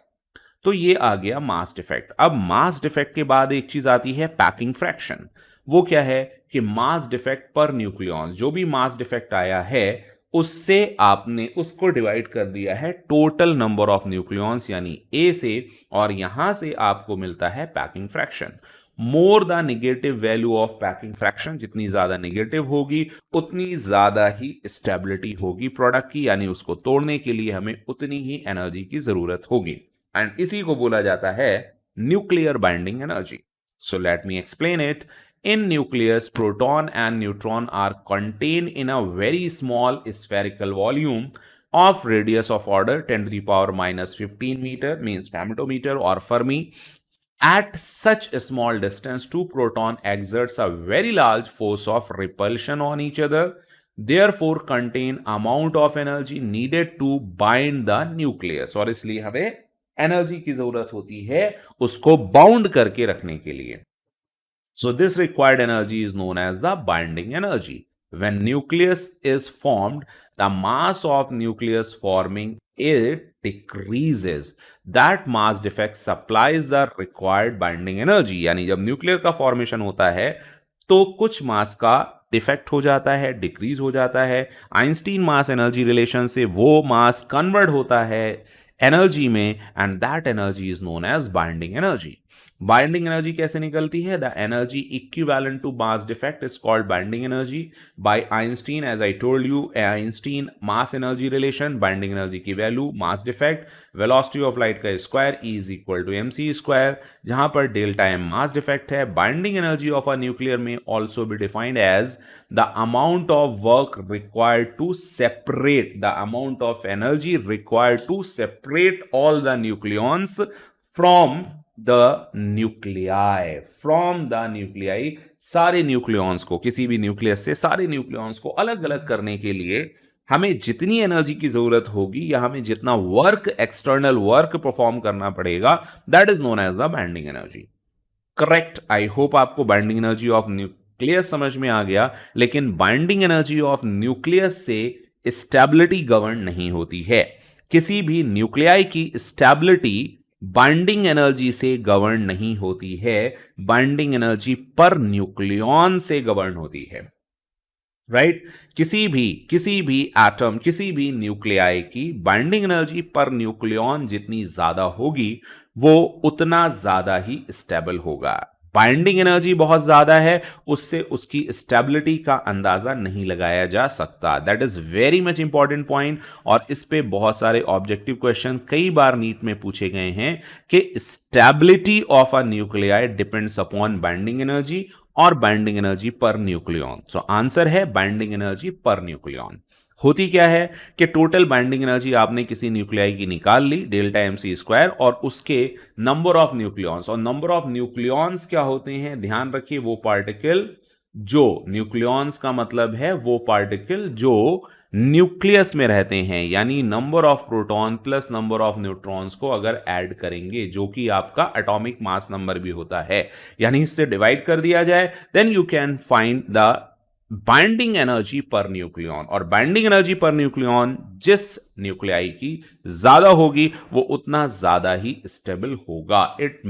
Speaker 1: तो ये आ गया मास डिफेक्ट। अब मास डिफेक्ट के बाद एक चीज आती है पैकिंग फ्रैक्शन। वो क्या है कि मास डिफेक्ट पर न्यूक्लियॉन, जो भी मास डिफेक्ट आया है उससे आपने उसको डिवाइड कर दिया है टोटल नंबर ऑफ न्यूक्लियॉन्स यानी A से, और यहां से आपको मिलता है packing fraction. More the negative value of packing fraction, जितनी ज्यादा नेगेटिव होगी उतनी ज्यादा ही स्टेबिलिटी होगी प्रोडक्ट की, यानी उसको तोड़ने के लिए हमें उतनी ही एनर्जी की जरूरत होगी, एंड इसी को बोला जाता है nuclear binding energy. So let me explain it. In nucleus, proton and neutron are contained in a very small spherical volume of radius of order 10 to the power minus 15 meter, means femtometer or Fermi. At such a small distance, two proton exerts a very large force of repulsion on each other, therefore contain amount of energy needed to bind the nucleus, और इसलिए हमें energy की जरूरत होती है उसको bound करके रखने के लिए। So this required energy is known as the binding energy. When nucleus is formed, the mass of nucleus forming it decreases. That mass defect supplies the required binding energy. यानी जब न्यूक्लियर का formation होता है तो कुछ मास का defect हो जाता है, डिक्रीज हो जाता है, आइंस्टीन मास एनर्जी रिलेशन से वो मास कन्वर्ट होता है एनर्जी में, and that energy is known as binding energy. Binding energy कैसे निकलती है? The energy equivalent to mass defect is called binding energy by Einstein. As I told you, Einstein mass energy relation, binding energy की value, mass defect, velocity of light का square E is equal to mc square, जहां पर delta m mass defect है. Binding energy of a nuclear में also be defined as the amount of work required to separate, the amount of energy required to separate all the nucleons from the nuclei, from the nuclei, सारे nucleons को, किसी भी nucleus से सारे nucleons को अलग अलग करने के लिए हमें जितनी एनर्जी की जरूरत होगी या हमें जितना वर्क, एक्सटर्नल वर्क परफॉर्म करना पड़ेगा, that is known as the binding energy. Correct. I hope आपको बाइंडिंग एनर्जी ऑफ न्यूक्लियस समझ में आ गया. लेकिन बाइंडिंग एनर्जी ऑफ न्यूक्लियस से स्टेबिलिटी गवर्न नहीं होती है. किसी भी न्यूक्लियाई की स्टेबिलिटी बाइंडिंग एनर्जी से गवर्न नहीं होती है, बाइंडिंग एनर्जी पर न्यूक्लियॉन से गवर्न होती है. राइट किसी भी एटम, किसी भी न्यूक्लियाई की बाइंडिंग एनर्जी पर न्यूक्लियॉन जितनी ज्यादा होगी वो उतना ज्यादा ही स्टेबल होगा. बाइंडिंग एनर्जी बहुत ज्यादा है, उससे उसकी स्टेबिलिटी का अंदाजा नहीं लगाया जा सकता. That is very much important point. और इस पे बहुत सारे ऑब्जेक्टिव क्वेश्चन कई बार नीट में पूछे गए हैं कि stability of a nuclei depends upon binding energy और binding energy per nucleon. So answer है बाइंडिंग एनर्जी पर न्यूक्लियॉन. होती क्या है कि टोटल बाइंडिंग एनर्जी आपने किसी न्यूक्लियाई की निकाल ली, डेल्टा mc स्क्वायर, और उसके नंबर ऑफ न्यूक्लियॉन्स, और नंबर ऑफ न्यूक्लियॉन्स क्या होते हैं? ध्यान रखिए, वो पार्टिकल जो, न्यूक्लियॉन्स का मतलब है वो पार्टिकल जो न्यूक्लियस में रहते हैं, यानी number of proton plus number of neutrons को अगर ऐड करेंगे, जो कि आपका एटॉमिक मास नंबर भी होता है, यानी इससे डिवाइड कर दिया जाए, then you can find the binding energy per nucleon. और बाइंडिंग एनर्जी पर न्यूक्लियॉन जिस न्यूक्लियाई की ज्यादा होगी वो उतना ज्यादा ही स्टेबल होगा. It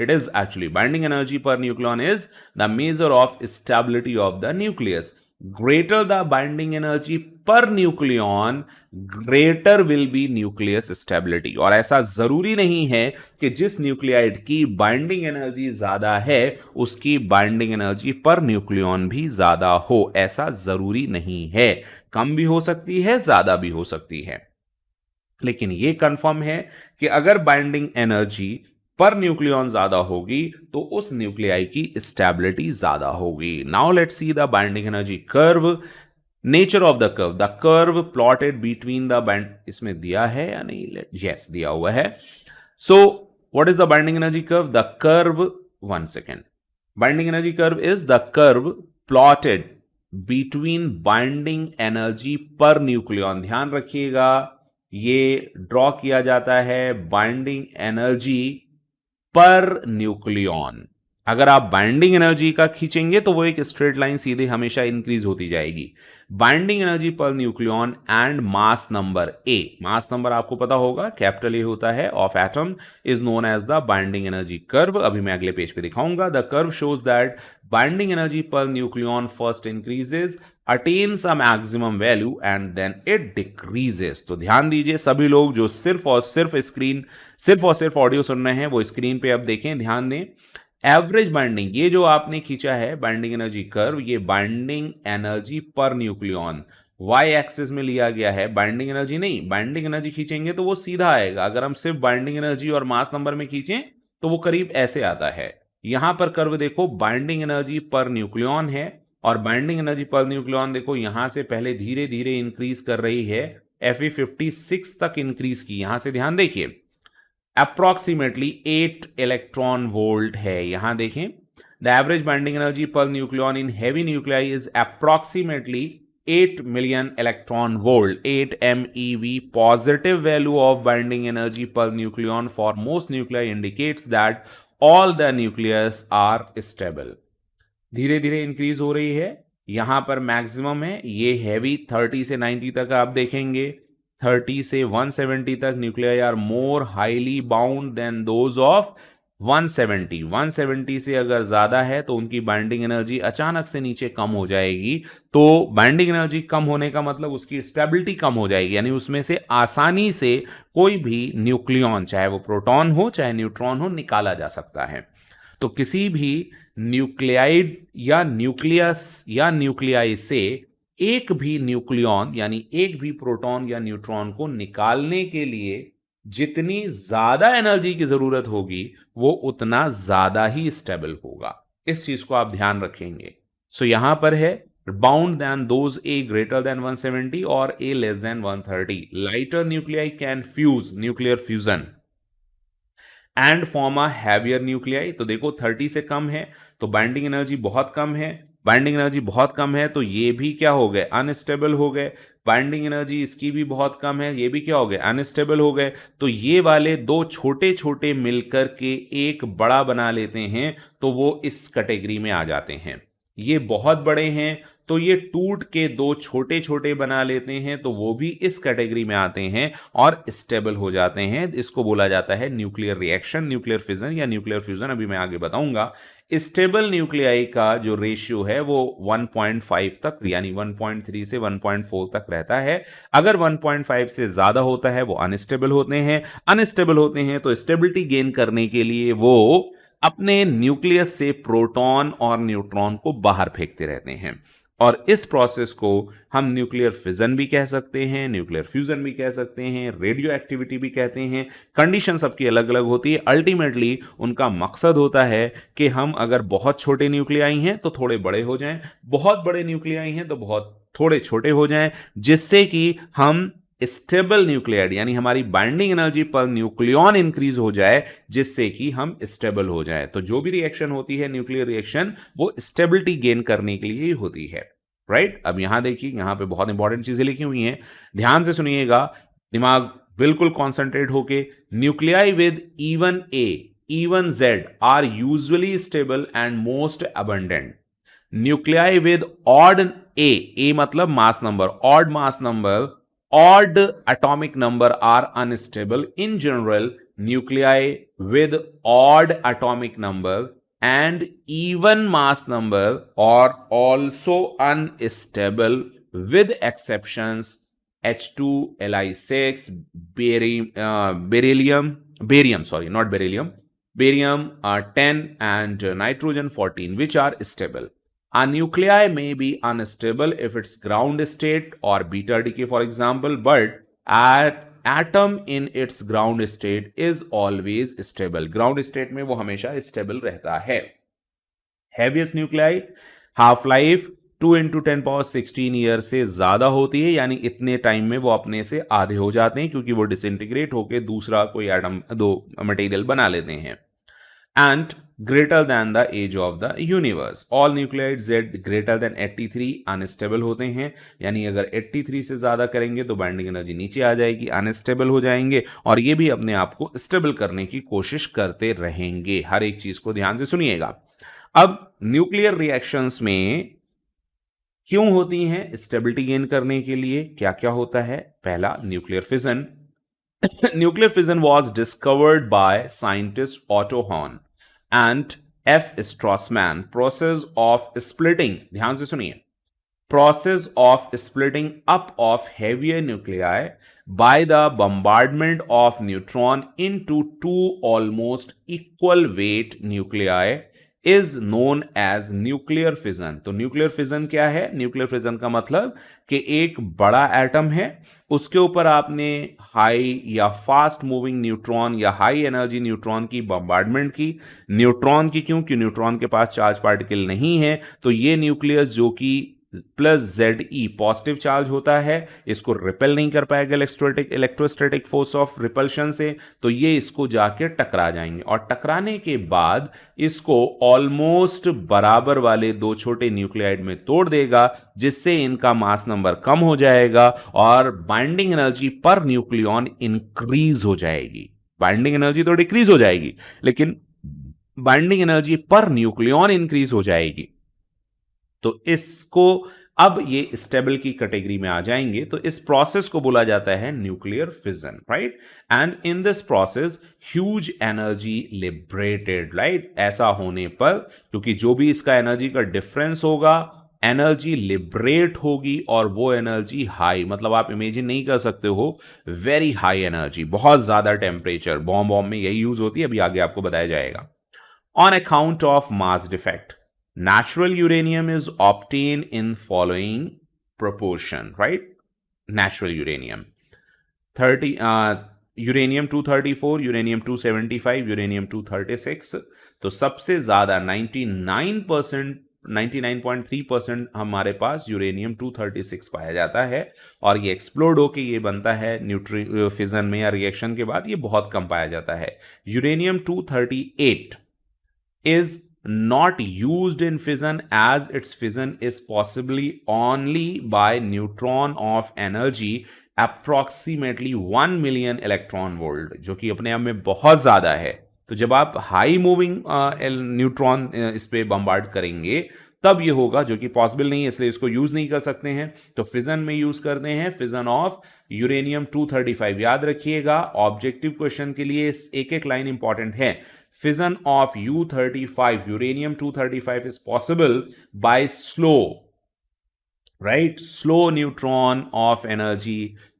Speaker 1: is actually binding energy per nucleon is the measure of stability of the nucleus. greater the binding energy per nucleon, greater will be nucleus stability. और ऐसा जरूरी नहीं है कि जिस न्यूक्लियाइड की बाइंडिंग एनर्जी ज्यादा है उसकी बाइंडिंग एनर्जी पर न्यूक्लियॉन भी ज्यादा हो, ऐसा जरूरी नहीं है. कम भी हो सकती है, ज्यादा भी हो सकती है. लेकिन यह कंफर्म है कि अगर बाइंडिंग एनर्जी पर न्यूक्लियॉन ज्यादा होगी तो उस न्यूक्लियाई की स्टेबिलिटी ज्यादा होगी. Now let's see the binding energy curve. Nature of the curve plotted between the bind, इसमें दिया है या नहीं? यस, दिया हुआ है. सो what is the binding energy curve? The curve, one second, binding energy curve is the curve plotted between binding energy per nucleon. ध्यान रखिएगा, ये ड्रॉ किया जाता है बाइंडिंग एनर्जी पर न्यूक्लियॉन. अगर आप बाइंडिंग एनर्जी का खींचेंगे तो वो एक स्ट्रेट लाइन सीधे हमेशा इंक्रीज होती जाएगी. Binding energy per nucleon and mass number A, mass number आपको पता होगा कैपिटल ए होता है of atom, is known as the binding energy curve. अभी मैं अगले पेज पे दिखाऊंगा. The curve shows that binding energy per nucleon first increases, attains a maximum value and then it decreases. तो ध्यान दीजिए, सभी लोग जो सिर्फ और सिर्फ ऑडियो सुन रहे हैं वो स्क्रीन पे अब देखें, ध्यान दें. एवरेज बाइंडिंग, ये जो आपने खींचा है बाइंडिंग एनर्जी कर्व, ये binding energy per nucleon Y axis में लिया गया है, बाइंडिंग एनर्जी नहीं. बाइंडिंग एनर्जी खींचेंगे तो वो सीधा आएगा. अगर हम सिर्फ बाइंडिंग एनर्जी और मास नंबर में खींचें तो वो करीब ऐसे आता है. यहां पर कर्व देखो, बाइंडिंग एनर्जी पर न्यूक्लियॉन है और बाइंडिंग एनर्जी पर न्यूक्लियॉन देखो यहां से पहले धीरे धीरे इंक्रीज कर रही है, Fe56 तक इंक्रीज की. यहां से ध्यान देखिए, अप्रोक्सीमेटली 8 इलेक्ट्रॉन वोल्ट है. यहां देखें, the average binding energy per nucleon in heavy nuclei is approximately 8 million electron volt, 8 MeV. Positive value of binding energy per nucleon for most nuclei indicates that all the nucleus are stable. धीरे धीरे increase हो रही है. यहां पर maximum है, ये heavy 30 से 90 तक आप देखेंगे. 30 से 170 तक nuclei are more highly bound than those of 170 से अगर ज़्यादा है तो उनकी बाइंडिंग एनर्जी अचानक से नीचे कम हो जाएगी। तो बाइंडिंग एनर्जी कम होने का मतलब उसकी स्टेबिलिटी कम हो जाएगी, यानी उसमें से आसानी से कोई भी न्यूक्लियॉन, चाहे वो प्रोटॉन हो चाहे न्यूट्रॉन हो, निकाला जा सकता है। तो किसी भी न्यूक्लियाइड या न्यूक्लियस या न्यूक्लियाई से एक भी न्यूक्लियॉन यानी एक भी प्रोटॉन या न्यूट्रॉन को निकालने के लिए जितनी ज्यादा एनर्जी की जरूरत होगी वो उतना ज्यादा ही स्टेबल होगा। इस चीज को आप ध्यान रखेंगे। सो यहां पर है bound than those A greater than 170 और A less than 130। Lighter nuclei can fuse, nuclear fusion, and form a heavier nuclei. तो देखो 30 से कम है तो बाइंडिंग एनर्जी बहुत कम है, बाइंडिंग एनर्जी बहुत कम है तो ये भी क्या हो गए, अनस्टेबल हो गए। बाइंडिंग एनर्जी इसकी भी बहुत कम है, ये भी क्या हो गए, अनस्टेबल हो गए। तो ये वाले दो छोटे छोटे मिलकर के एक बड़ा बना लेते हैं तो वो इस कैटेगरी में आ जाते हैं। ये बहुत बड़े हैं तो ये टूट के दो छोटे छोटे बना लेते हैं तो वो भी इस कैटेगरी में आते हैं और स्टेबल हो जाते हैं। इसको बोला जाता है न्यूक्लियर रिएक्शन, न्यूक्लियर फिजन या न्यूक्लियर फ्यूजन, अभी मैं आगे बताऊंगा। स्टेबल न्यूक्लियाई का जो रेशियो है वो 1.5 तक यानी 1.3 से 1.4 तक रहता है। अगर 1.5 से ज्यादा होता है वो अनस्टेबल होते हैं। अनस्टेबल होते हैं तो स्टेबिलिटी गेन करने के लिए वो अपने न्यूक्लियस से प्रोटॉन और न्यूट्रॉन को बाहर फेंकते रहते हैं और इस प्रोसेस को हम न्यूक्लियर फिजन भी कह सकते हैं, न्यूक्लियर फ्यूजन भी कह सकते हैं, रेडियो एक्टिविटी भी कहते हैं। कंडीशन सबकी अलग अलग होती है। अल्टीमेटली उनका मकसद होता है कि हम अगर बहुत छोटे न्यूक्लियाई हैं तो थोड़े बड़े हो जाएं, बहुत बड़े न्यूक्लियाई हैं तो बहुत थोड़े छोटे हो जाएं, जिससे कि हम स्टेबल न्यूक्लियाइड यानी हमारी binding energy per nucleon increase हो जाए, जिससे कि हम स्टेबल हो जाए। तो जो भी रिएक्शन होती है न्यूक्लियर रिएक्शन वो स्टेबिलिटी गेन करने के लिए ही होती है, राइट। अब यहां देखिए, यहां पे बहुत इंपॉर्टेंट चीजें लिखी हुई हैं, ध्यान से सुनिएगा, दिमाग बिल्कुल कॉन्सेंट्रेट होके। Nuclei with even A even Z are usually stable and most abundant. Nuclei with odd A मतलब mass number, odd mass number, odd atomic number are unstable. In general, nuclei with odd atomic number and even mass number are also unstable, with exceptions H2, Li6, barium 10 and nitrogen 14, which are stable. A nuclei may be unstable if its ground state or beta decay, for example, but atom in its ground state is always stable. Ground state में वो हमेशा stable रहता है। Heaviest nuclei half life 2 into 10 power 16 year से ज्यादा होती है, यानी इतने टाइम में वो अपने से आधे हो जाते हैं क्योंकि वो डिसइंटीग्रेट होकर दूसरा कोई एटम, दो मटेरियल बना लेते हैं। And greater than the age of the universe. All nucleids Z greater than 83 unstable होते हैं, यानी अगर 83 से ज्यादा करेंगे तो बाइंडिंग एनर्जी नीचे आ जाएगी, अनस्टेबल हो जाएंगे और ये भी अपने आप को स्टेबल करने की कोशिश करते रहेंगे। हर एक चीज को ध्यान से सुनिएगा। अब न्यूक्लियर रिएक्शंस में क्यों होती हैं, स्टेबिलिटी गेन करने के लिए क्या क्या होता है। पहला, nuclear fission. Nuclear fission was discovered by scientist Otto Hahn and F. Strassmann. Process of splitting, ध्यान से सुनिए, process of splitting up of heavier nuclei by the bombardment of neutron into two almost equal weight nuclei is known as nuclear fission. तो nuclear fission क्या है, nuclear fission का मतलब कि एक बड़ा एटम है, उसके ऊपर आपने हाई या फास्ट मूविंग न्यूट्रॉन या हाई एनर्जी न्यूट्रॉन की बम्बार्डमेंट की। न्यूट्रॉन की क्यों, कि न्यूट्रॉन के पास चार्ज पार्टिकल नहीं है, तो ये न्यूक्लियस जो कि प्लस ZE पॉजिटिव चार्ज होता है, इसको रिपेल नहीं कर पाएगा इलेक्ट्रोस्टैटिक फोर्स ऑफ रिपल्शन से, तो ये इसको जाके टकरा जाएंगे और टकराने के बाद इसको ऑलमोस्ट बराबर वाले दो छोटे न्यूक्लियाइड में तोड़ देगा, जिससे इनका मास नंबर कम हो जाएगा और binding energy per nucleon increase हो जाएगी। बाइंडिंग एनर्जी तो डिक्रीज हो जाएगी लेकिन binding energy per nucleon increase हो जाएगी। तो इसको अब ये स्टेबल की कैटेगरी में आ जाएंगे, तो इस प्रोसेस को बोला जाता है nuclear fission, right. And in this process huge energy liberated, right. ऐसा होने पर क्योंकि जो भी इसका एनर्जी का डिफरेंस होगा, एनर्जी लिबरेट होगी, और वो एनर्जी हाई, मतलब आप इमेजिन नहीं कर सकते हो, वेरी हाई एनर्जी, बहुत ज्यादा टेम्परेचर, बॉम्ब में यही यूज होती है, अभी आगे आपको बताया जाएगा। On account of mass defect, natural uranium is obtained in following proportion, right? Natural uranium 30 uranium 234, uranium 275, uranium 236। तो सबसे ज्यादा 99%, 99.3% हमारे पास यूरेनियम 236 पाया जाता है, और ये एक्सप्लोड होके ये बनता है न्यूट्री फिजन में या रिएक्शन के बाद, ये बहुत कम पाया जाता है। Uranium 238 is not used in fission as its fission is possibly only by neutron of energy approximately 1 million electron volt, जो कि अपने आप में बहुत ज्यादा है। तो जब आप हाई मूविंग न्यूट्रॉन इस पे बम्बार्ड करेंगे तब ये होगा, जो कि पॉसिबल नहीं है, इसलिए इसको यूज नहीं कर सकते हैं। तो फिजन में यूज करते हैं फिजन ऑफ यूरेनियम 235। याद रखिएगा, ऑब्जेक्टिव क्वेश्चन के लिए एक एक लाइन इंपॉर्टेंट है। Fission of U-35, uranium 235 is possible by slow, right? Slow neutron of energy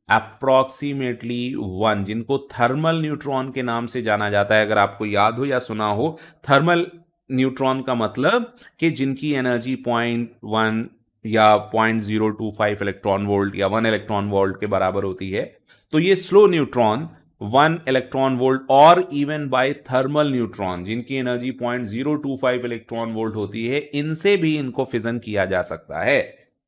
Speaker 1: approximately 1, जिनको थर्मल न्यूट्रॉन के नाम से जाना जाता है। अगर आपको याद हो या सुना हो, थर्मल न्यूट्रॉन का मतलब कि जिनकी एनर्जी 0.1 या 0.025 इलेक्ट्रॉन वोल्ट या 1 इलेक्ट्रॉन वोल्ट के बराबर होती है। तो ये स्लो न्यूट्रॉन 1 इलेक्ट्रॉन वोल्ट और इवन बाय थर्मल न्यूट्रॉन जिनकी एनर्जी 0.025 इलेक्ट्रॉन वोल्ट होती है, इनसे भी इनको फिजन किया जा सकता है,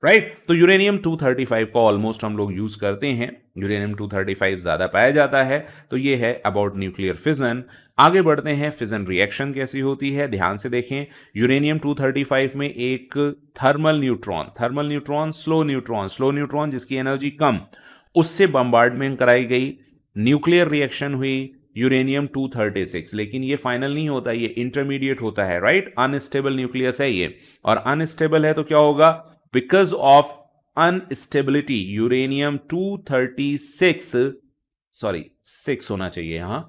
Speaker 1: राइट। तो यूरेनियम 235 को ऑलमोस्ट हम लोग यूज करते हैं, यूरेनियम 235 ज्यादा पाया जाता है। तो ये है अबाउट न्यूक्लियर फिजन। आगे बढ़ते हैं, फिजन रिएक्शन कैसी होती है, ध्यान से देखें। यूरेनियम 235 में एक थर्मल न्यूट्रॉन स्लो न्यूट्रॉन जिसकी एनर्जी कम, उससे बम्बार्डमेंट कराई गई, न्यूक्लियर रिएक्शन हुई यूरेनियम 236। लेकिन ये फाइनल नहीं होता, ये इंटरमीडिएट होता है, राइट। अनस्टेबल न्यूक्लियस है ये, और अनस्टेबल है तो क्या होगा, because of unstability uranium 236, sorry 6 होना चाहिए यहां,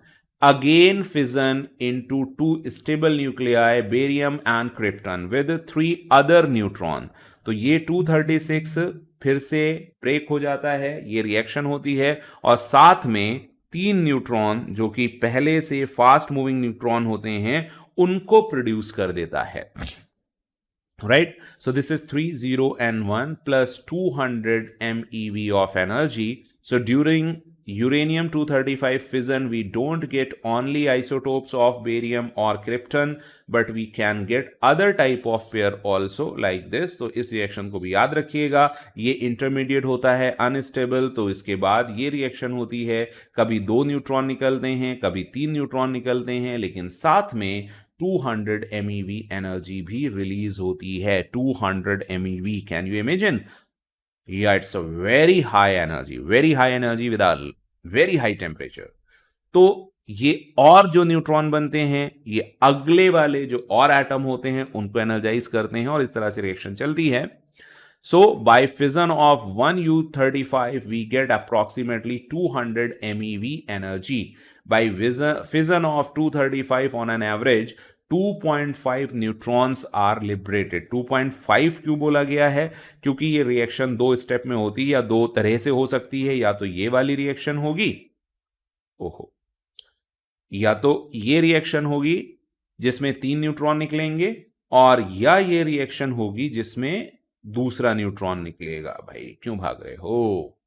Speaker 1: again fission into 2 stable nuclei barium and krypton with 3 other neutron. तो ये 236 फिर से ब्रेक हो जाता है, ये रिएक्शन होती है, और साथ में 3 न्यूट्रॉन जो कि पहले से फास्ट मूविंग न्यूट्रॉन होते हैं उनको प्रोड्यूस कर देता है, right? So this is 30N1 plus 200 MeV of energy. So during uranium 235 fission, we don't get only isotopes of barium or krypton, but we can get other type of pair also like this. तो इस reaction को भी याद रखिएगा, ये intermediate होता है, unstable. तो इसके बाद ये रिएक्शन होती है, कभी 2 न्यूट्रॉन निकलते हैं, कभी 3 न्यूट्रॉन निकलते हैं, लेकिन साथ में 200 MeV एनर्जी भी रिलीज होती है। 200 MeV, can you imagine? Yeah, it's a very high energy with a very high temperature. तो ये और जो न्यूट्रॉन बनते हैं, ये अगले वाले जो और एटम होते हैं उनको एनर्जाइज करते हैं, और इस तरह से रिएक्शन चलती है। So by fission of 1 U-35, we get approximately 200 MeV energy. By fission of 235, on an average 2.5 neutrons are liberated. 2.5 क्यों बोला गया है? क्योंकि ये रिएक्शन 2 स्टेप में होती है, या 2 तरह से हो सकती है। या तो ये वाली रिएक्शन होगी, ओहो, या तो ये रिएक्शन होगी जिसमें 3 न्यूट्रॉन निकलेंगे, और या ये रिएक्शन होगी जिसमें दूसरा न्यूट्रॉन निकलेगा। भाई क्यों भाग रहे हो?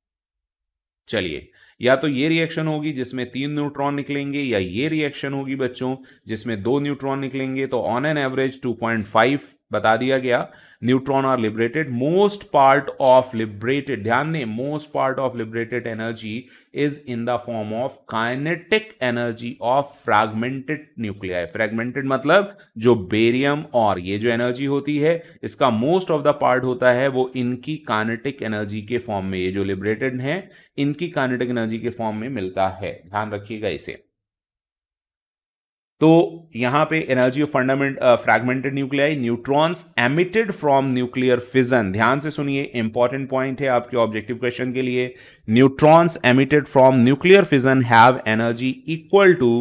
Speaker 1: चलिए, या तो ये रिएक्शन होगी जिसमें 3 न्यूट्रॉन निकलेंगे, या ये रिएक्शन होगी बच्चों जिसमें 2 न्यूट्रॉन निकलेंगे। तो ऑन एन एवरेज 2.5 बता दिया गया neutron are liberated. Most part of liberated, ध्यान दें, most part of liberated energy is in the form of kinetic energy of fragmented nuclei. Fragmented मतलब जो बेरियम और ये जो एनर्जी होती है, इसका मोस्ट ऑफ द पार्ट होता है वो इनकी काइनेटिक एनर्जी के फॉर्म में, ये जो लिबरेटेड है इनकी काइनेटिक एनर्जी के फॉर्म में मिलता है। ध्यान रखिएगा इसे। तो यहां पे energy of fragmented nuclei, neutrons emitted from nuclear fission, ध्यान से सुनिए, इंपॉर्टेंट पॉइंट है आपके ऑब्जेक्टिव क्वेश्चन के लिए। Neutrons emitted from nuclear fission have energy equal to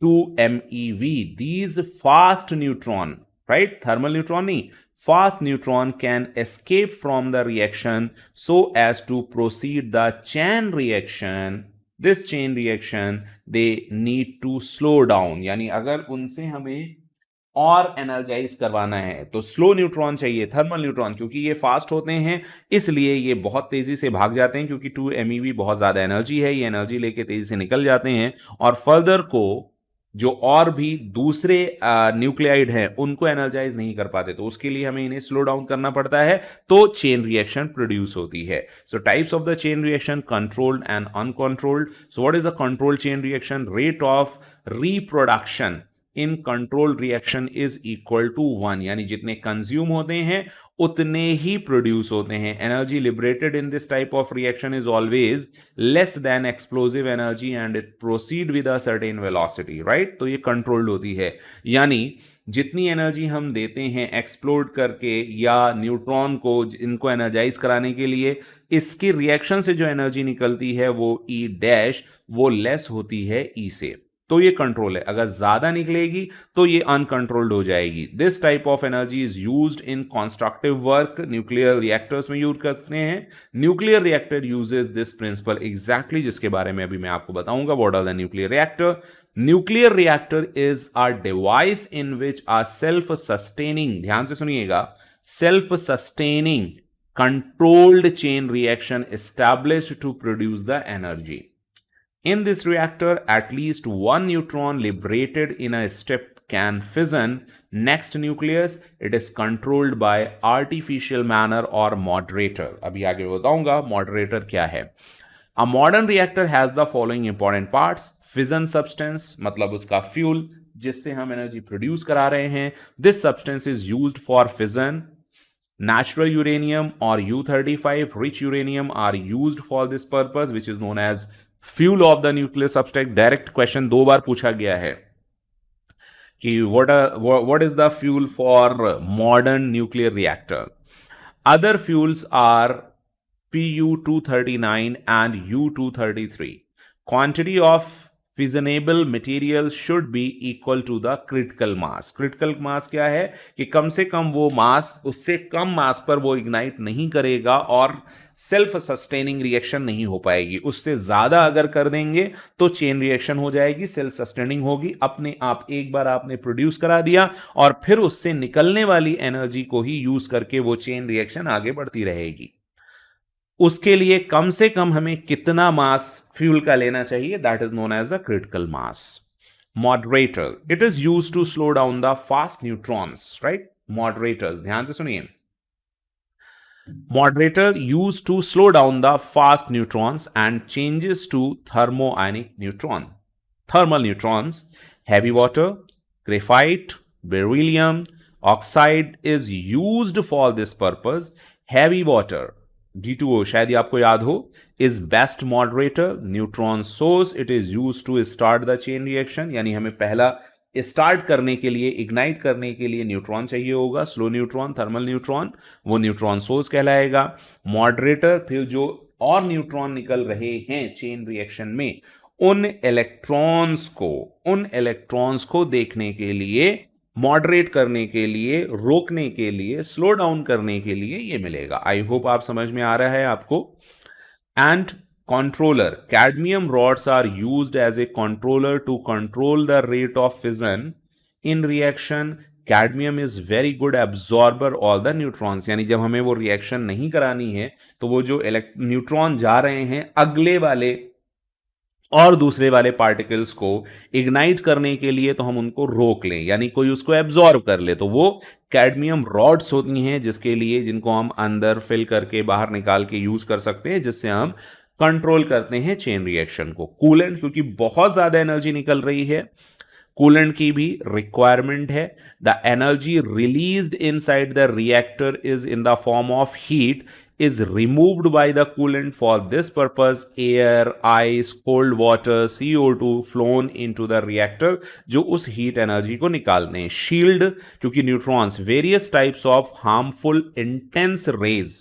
Speaker 1: 2 MeV। These fast neutron, right, thermal neutron नहीं, fast neutron can escape from the reaction so as to proceed the chain reaction. This chain reaction they need to slow down, यानी अगर उनसे हमें और energise करवाना है तो slow neutron चाहिए, थर्मल न्यूट्रॉन, क्योंकि ये फास्ट होते हैं इसलिए ये बहुत तेजी से भाग जाते हैं, क्योंकि 2 MeV बहुत ज्यादा एनर्जी है, ये एनर्जी लेके तेजी से निकल जाते हैं और फर्दर को जो और भी दूसरे न्यूक्लियाइड हैं उनको एनर्जाइज नहीं कर पाते, तो उसके लिए हमें इन्हें स्लो डाउन करना पड़ता है, तो चेन रिएक्शन प्रोड्यूस होती है। So types of the chain reaction, controlled and uncontrolled. So what is the controlled chain reaction? Rate of reproduction in control reaction is equal to 1, यानी जितने कंज्यूम होते हैं उतने ही प्रोड्यूस होते हैं। Energy liberated in this type of reaction is always less than explosive energy and it proceed with a certain velocity, right. तो ये controlled होती है, यानी जितनी एनर्जी हम देते हैं एक्सप्लोड करके या न्यूट्रॉन को इनको एनर्जाइज कराने के लिए, इसकी रिएक्शन से जो एनर्जी निकलती है वो ई डैश वो लेस होती है ई से, तो ये कंट्रोल है। अगर ज्यादा निकलेगी तो ये अनकंट्रोल्ड हो जाएगी। This type of energy is used in constructive work, nuclear reactors में यूज करते हैं। Nuclear reactor uses this principle exactly, जिसके बारे में अभी मैं आपको बताऊंगा। What are the nuclear reactor? Nuclear reactor is a device in which are self sustaining, ध्यान से सुनिएगा, self sustaining controlled chain reaction established to produce the energy. In this reactor, at least one neutron liberated in a step can fission next nucleus. It is controlled by artificial manner or moderator. अभी आगे बताऊंगा moderator क्या है। A modern reactor has the following important parts. Fission substance, मतलब उसका fuel जिससे हम energy produce करा रहे हैं। This substance is used for fission. Natural uranium or U-35 rich uranium are used for this purpose, which is known as fuel of the nuclear subtract. Direct question 2 बार पूछा गया है कि what is the fuel for modern nuclear reactor? Other fuels are Pu-239 and U-233. Quantity of fissionable material should be equal to the critical mass. critical mass क्या है कि कम से कम वो मास, उससे कम मास पर वो इग्नाइट नहीं करेगा और सेल्फ सस्टेनिंग रिएक्शन नहीं हो पाएगी। उससे ज्यादा अगर कर देंगे तो चेन रिएक्शन हो जाएगी, सेल्फ सस्टेनिंग होगी, अपने आप एक बार आपने प्रोड्यूस करा दिया और फिर उससे निकलने वाली एनर्जी को ही यूज करके वो चेन रिएक्शन आगे बढ़ती रहेगी। उसके लिए कम से कम हमें कितना मास फ्यूल का लेना चाहिए? That is known as the critical mass. Moderator, it is used to slow down the fast neutrons, right. Moderators, ध्यान से सुनिए, moderator used to slow down the fast neutrons and changes to thermoionic neutron. Thermal neutrons, heavy water, graphite, beryllium oxide is used for this purpose. Heavy water, D2O, शायद ये आपको याद हो, is best moderator. Neutron source, it is used to start the chain reaction, यानी हमें पहला start करने के लिए, इग्नाइट करने के लिए न्यूट्रॉन चाहिए होगा, स्लो न्यूट्रॉन, थर्मल न्यूट्रॉन, वो न्यूट्रॉन सोर्स कहलाएगा। मॉडरेटर, फिर जो और न्यूट्रॉन निकल रहे हैं चेन रिएक्शन में उन इलेक्ट्रॉन्स को देखने के लिए, मॉडरेट करने के लिए, रोकने के लिए, स्लो डाउन करने के लिए ये मिलेगा। आई होप आप समझ में आ रहा है आपको। And controller, cadmium rods are used as a controller to control the rate of fission in reaction. Cadmium is very good absorber all the neutrons, यानी जब हमें वो रिएक्शन नहीं करानी है तो वो जो न्यूट्रॉन जा रहे हैं अगले वाले और दूसरे वाले पार्टिकल्स को इग्नाइट करने के लिए, तो हम उनको रोक लें, यानी कोई उसको एब्जॉर्ब कर ले, तो वो कैडमियम रॉड्स होती हैं जिसके लिए, जिनको हम अंदर फिल करके बाहर निकाल के यूज कर सकते हैं, जिससे हम कंट्रोल करते हैं चेन रिएक्शन को। कूलेंट, क्योंकि बहुत ज्यादा एनर्जी निकल रही है, कूलेंट की भी रिक्वायरमेंट है. The energy released inside the reactor is in the form of heat is removed by the coolant. For this purpose, air, ice, cold water, CO2 flown into the reactor जो उस heat energy को निकालते हैं. Shield, क्योंकि neutrons, various types of harmful intense rays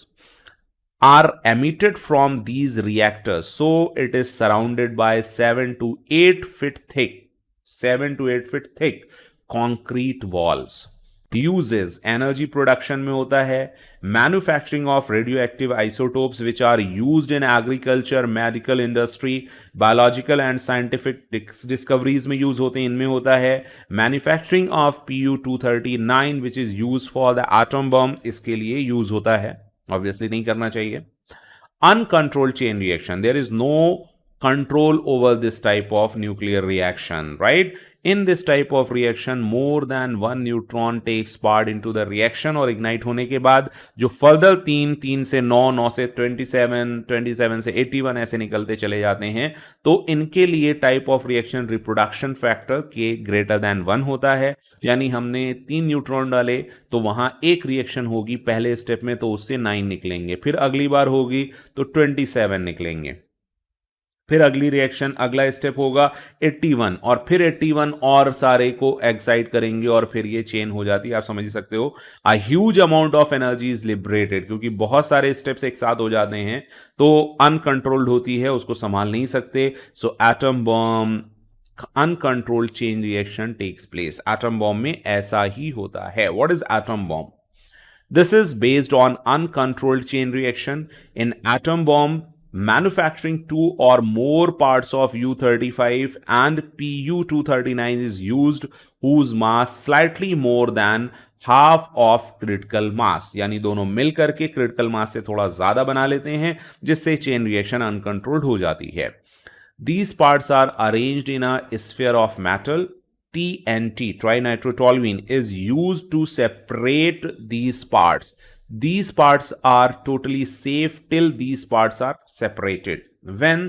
Speaker 1: are emitted from these reactors, so it is surrounded by 7 to 8 feet thick concrete walls. Uses energy production में होता है. Manufacturing of radioactive isotopes which are used in agriculture, medical industry, biological and scientific discoveries में use होते हैं, इनमें होता है. Manufacturing of Pu-239 which is used for the atom bomb, इसके लिए use होता है. Obviously नहीं करना चाहिए. Uncontrolled chain reaction, there is no control over this type of nuclear reaction, right? In this type of reaction, more than one neutron takes part into the reaction, और ignite होने के बाद जो further 3 से 9 से 27 से 81 ऐसे निकलते चले जाते हैं, तो इनके लिए type of reaction reproduction factor के greater than 1 होता है. यानी हमने 3 न्यूट्रॉन डाले तो वहां एक रिएक्शन होगी पहले स्टेप में, तो उससे 9 निकलेंगे. फिर अगली बार होगी तो 27 निकलेंगे. फिर अगली रिएक्शन, अगला स्टेप होगा 81, और फिर 81 और सारे को एक्साइट करेंगे और फिर ये चेन हो जाती है. आप समझ सकते हो, a huge amount of energy is liberated, क्योंकि बहुत सारे स्टेप्स एक साथ हो जाते हैं तो अनकंट्रोल्ड होती है, उसको संभाल नहीं सकते. So atom bomb uncontrolled chain reaction takes place. Atom bomb में ऐसा ही होता है. What is atom bomb? This is based on uncontrolled chain reaction. In atom bomb, manufacturing 2 or more parts of U-35 and Pu-239 is used, whose mass slightly more than half of critical mass. यानी दोनों मिलकर के critical mass से थोड़ा ज्यादा बना लेते हैं, जिससे chain reaction uncontrolled हो जाती है. These parts are arranged in a sphere of metal. TNT, trinitrotoluene, is used to separate these parts. These parts are totally safe till these parts are separated. When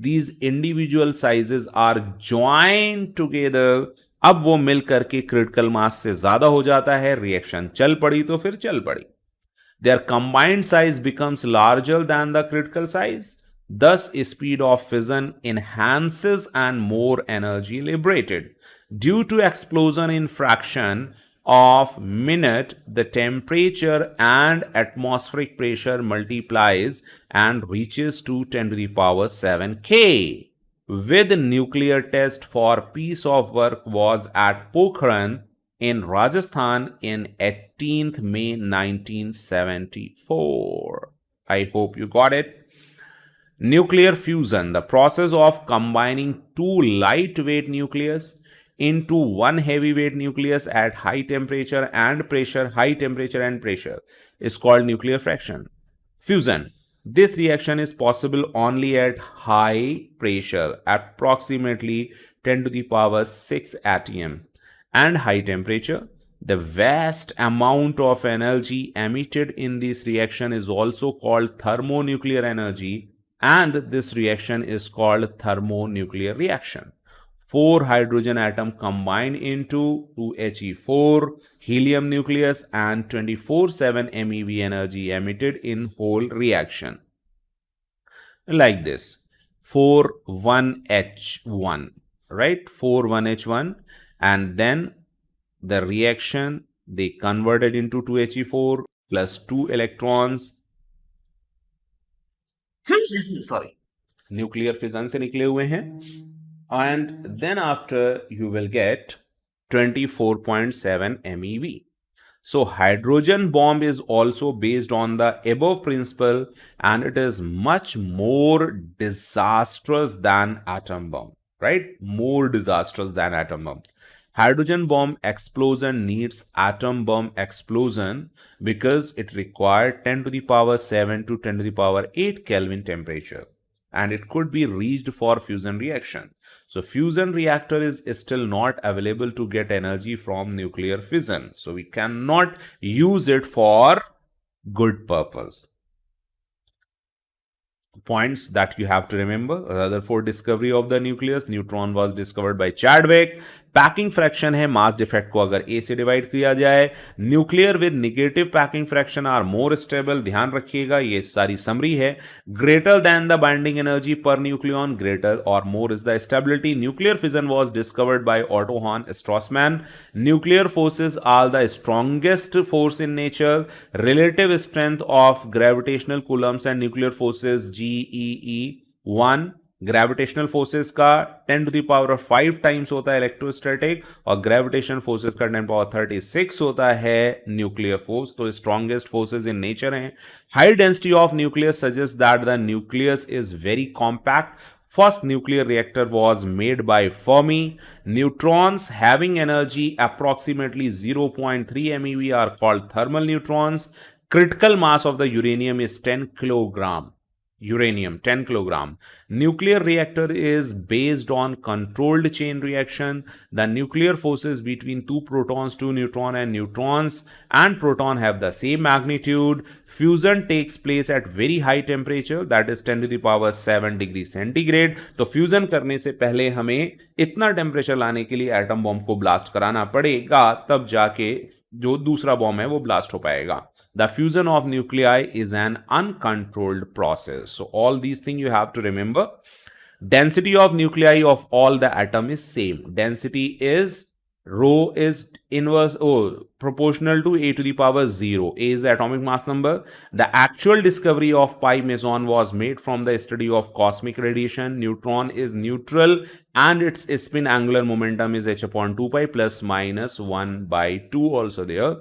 Speaker 1: these individual sizes are joined together, अब वो मिल करके critical mass से ज्यादा हो जाता है, reaction चल पड़ी तो फिर चल पड़ी. Their combined size becomes larger than the critical size. Thus, speed of fission enhances and more energy liberated. Due to explosion in fraction of minute, the temperature and atmospheric pressure multiplies and reaches to 10 to the power 7 K. With nuclear test for piece of work was at Pokhran in Rajasthan in 18th May 1974. I hope you got it. Nuclear fusion, the process of combining two lightweight nucleus into one heavyweight nucleus at high temperature and pressure, is called nuclear fusion. This reaction is possible only at high pressure, approximately 10 to the power 6 atm, and high temperature. The vast amount of energy emitted in this reaction is also called thermonuclear energy, and this reaction is called thermonuclear reaction. 4 hydrogen atom combine into 2He4 helium nucleus, and 24/7 MeV energy emitted in whole reaction. Like this, 4,1H1, right? 4,1H1, and then the reaction, they converted into 2He4 plus 2 electrons. Sorry, nuclear fission से निकले हुए हैं. And then after you will get 24.7 MeV. So hydrogen bomb is also based on the above principle, and it is much more disastrous than atom bomb, right? More disastrous than atom bomb. Hydrogen bomb explosion needs atom bomb explosion because it required 10 to the power 7 to 10 to the power 8 Kelvin temperature, and it could be reached for fusion reaction. So fusion reactor is still not available to get energy from nuclear fission. So we cannot use it for good purpose. Points that you have to remember: Rutherford discovery of the nucleus. Neutron was discovered by Chadwick. Packing fraction है mass defect को अगर ए से divide किया जाए। Nuclear with negative packing fraction are more stable, ध्यान रखिएगा ये सारी समरी है। Greater than the binding energy per nucleon, greater और more is the stability. Nuclear fission was discovered by Otto Hahn Strassmann. Nuclear forces are the strongest force in nature. Relative strength of gravitational coulombs and nuclear forces GeE 1। Gravitational forces का 10⁵ times होता है electrostatic, और gravitation forces का 10⁻36 होता है nuclear force. तो strongest forces in nature हैं। High density of nucleus suggest that the nucleus is very compact. First nuclear reactor was made by Fermi. Neutrons having energy approximately 0.3 MeV are called thermal neutrons. Critical mass of the uranium is 10 kilogram. Uranium 10 kilogram. Nuclear reactor is based on controlled chain reaction. The nuclear forces between two protons, two neutron, and neutrons and proton have the same magnitude. Fusion takes place at very high temperature, that is 10⁷ degree centigrade. तो fusion करने से पहले हमें इतना temperature लाने के लिए atom bomb को ब्लास्ट कराना पड़ेगा, तब जाके जो दूसरा बॉम्ब है वो ब्लास्ट हो पाएगा। The fusion of nuclei is an uncontrolled process. So all these things you have to remember. Density of nuclei of all the atom is same. Density is rho is inverse proportional to A⁴0. A is the atomic mass number. The actual discovery of pi meson was made from the study of cosmic radiation. Neutron is neutral and its spin angular momentum is h/2 plus minus 1/2 also there.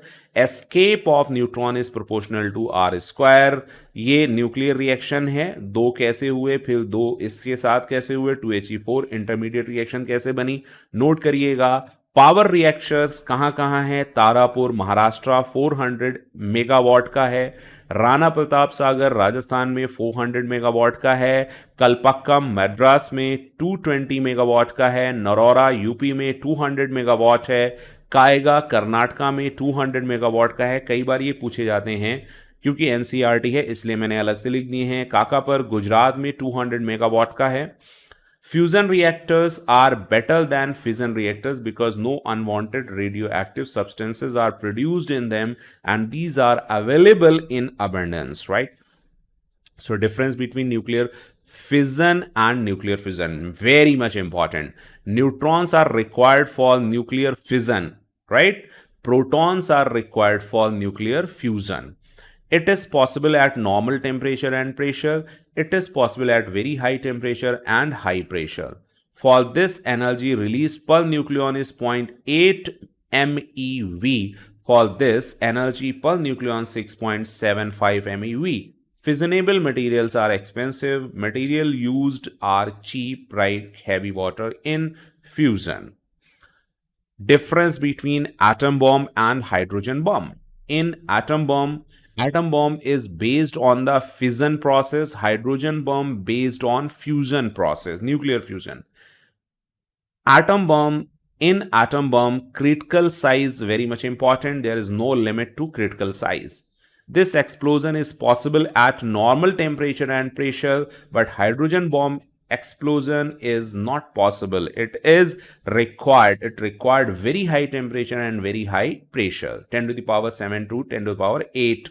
Speaker 1: Escape of neutron is proportional to r square. ये nuclear reaction है, दो कैसे हुए, फिर दो इसके साथ कैसे हुए, 2He4 इंटरमीडिएट रिएक्शन कैसे बनी, नोट करिएगा। पावर रिएक्टर्स कहाँ कहाँ हैं? तारापुर महाराष्ट्र 400 मेगावाट का है। राणा प्रताप सागर राजस्थान में 400 मेगावाट का है। कलपक्कम मद्रास में 220 मेगावाट का है। नरोरा यूपी में 200 मेगावाट है। कायगा कर्नाटका में 200 मेगावाट का है। कई बार ये पूछे जाते हैं, क्योंकि एनसीईआरटी है इसलिए मैंने अलग से लिख दिए हैं। काकापर गुजरात में 200 मेगावाट का है। Fusion reactors are better than fission reactors because no unwanted radioactive substances are produced in them and these are available in abundance, right? So difference between nuclear fission and nuclear fission, very much important. Neutrons are required for nuclear fission, right? Protons are required for nuclear fusion. It is possible at normal temperature and pressure. It is possible at very high temperature and high pressure. For this, energy released per nucleon is 0.8 MeV. For this, energy per nucleon 6.75 MeV. Fissionable materials are expensive. Material used are cheap, like heavy water in fusion. Difference between atom bomb and hydrogen bomb. In atom bomb is based on the fission process. Hydrogen bomb based on fusion process, nuclear fusion. In atom bomb, critical size very much important. There is no limit to critical size. This explosion is possible at normal temperature and pressure, but hydrogen bomb explosion is not possible. It required very high temperature and very high pressure, 10⁷ to 10⁸.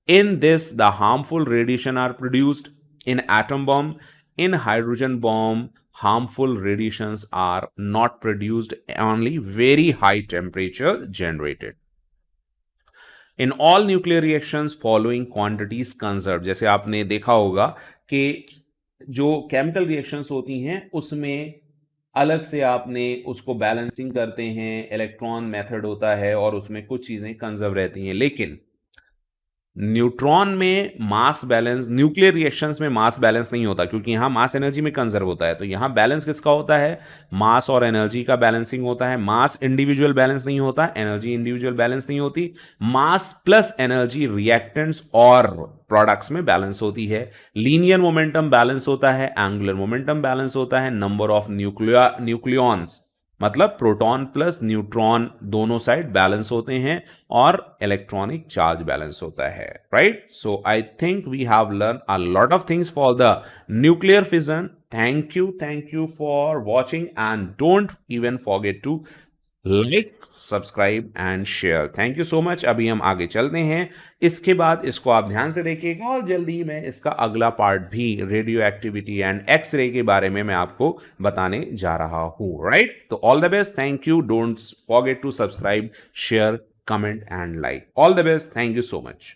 Speaker 1: In this, the harmful radiation are produced. In atom bomb, in hydrogen bomb, harmful radiations are not produced, only very high temperature generated. In all nuclear reactions, following quantities conserved. जैसे आपने देखा होगा कि जो chemical reactions होती हैं उसमें अलग से आपने उसको बैलेंसिंग करते हैं, इलेक्ट्रॉन मेथड होता है और उसमें कुछ चीजें कंजर्व रहती हैं। लेकिन न्यूट्रॉन में मास बैलेंस, न्यूक्लियर रिएक्शंस में मास बैलेंस नहीं होता, क्योंकि यहां मास एनर्जी में कंजर्व होता है। तो यहां बैलेंस किसका होता है? मास और एनर्जी का बैलेंसिंग होता है। मास इंडिविजुअल बैलेंस नहीं होता, एनर्जी इंडिविजुअल बैलेंस नहीं होती। मास प्लस एनर्जी रिएक्टेंट्स और प्रोडक्ट्स में बैलेंस होती है। लीनियर मोमेंटम बैलेंस होता है, एंगुलर मोमेंटम बैलेंस होता है, नंबर ऑफ न्यूक्लियॉन्स मतलब प्रोटॉन प्लस न्यूट्रॉन दोनों साइड बैलेंस होते हैं और इलेक्ट्रॉनिक चार्ज बैलेंस होता है, right? So I think we have learn a lot of things for the nuclear fission. Thank you for watching, and don't even forget to like, subscribe and share. Thank you so much. अभी हम आगे चलते हैं. इसके बाद इसको आप ध्यान से देखिएगा और जल्दी मैं इसका अगला पार्ट भी रेडियो एक्टिविटी एंड एक्सरे के बारे में मैं आपको बताने जा रहा हूं, राइट? तो all the best. Thank you. Don't forget to subscribe, share, comment and like. All the best. Thank you so much.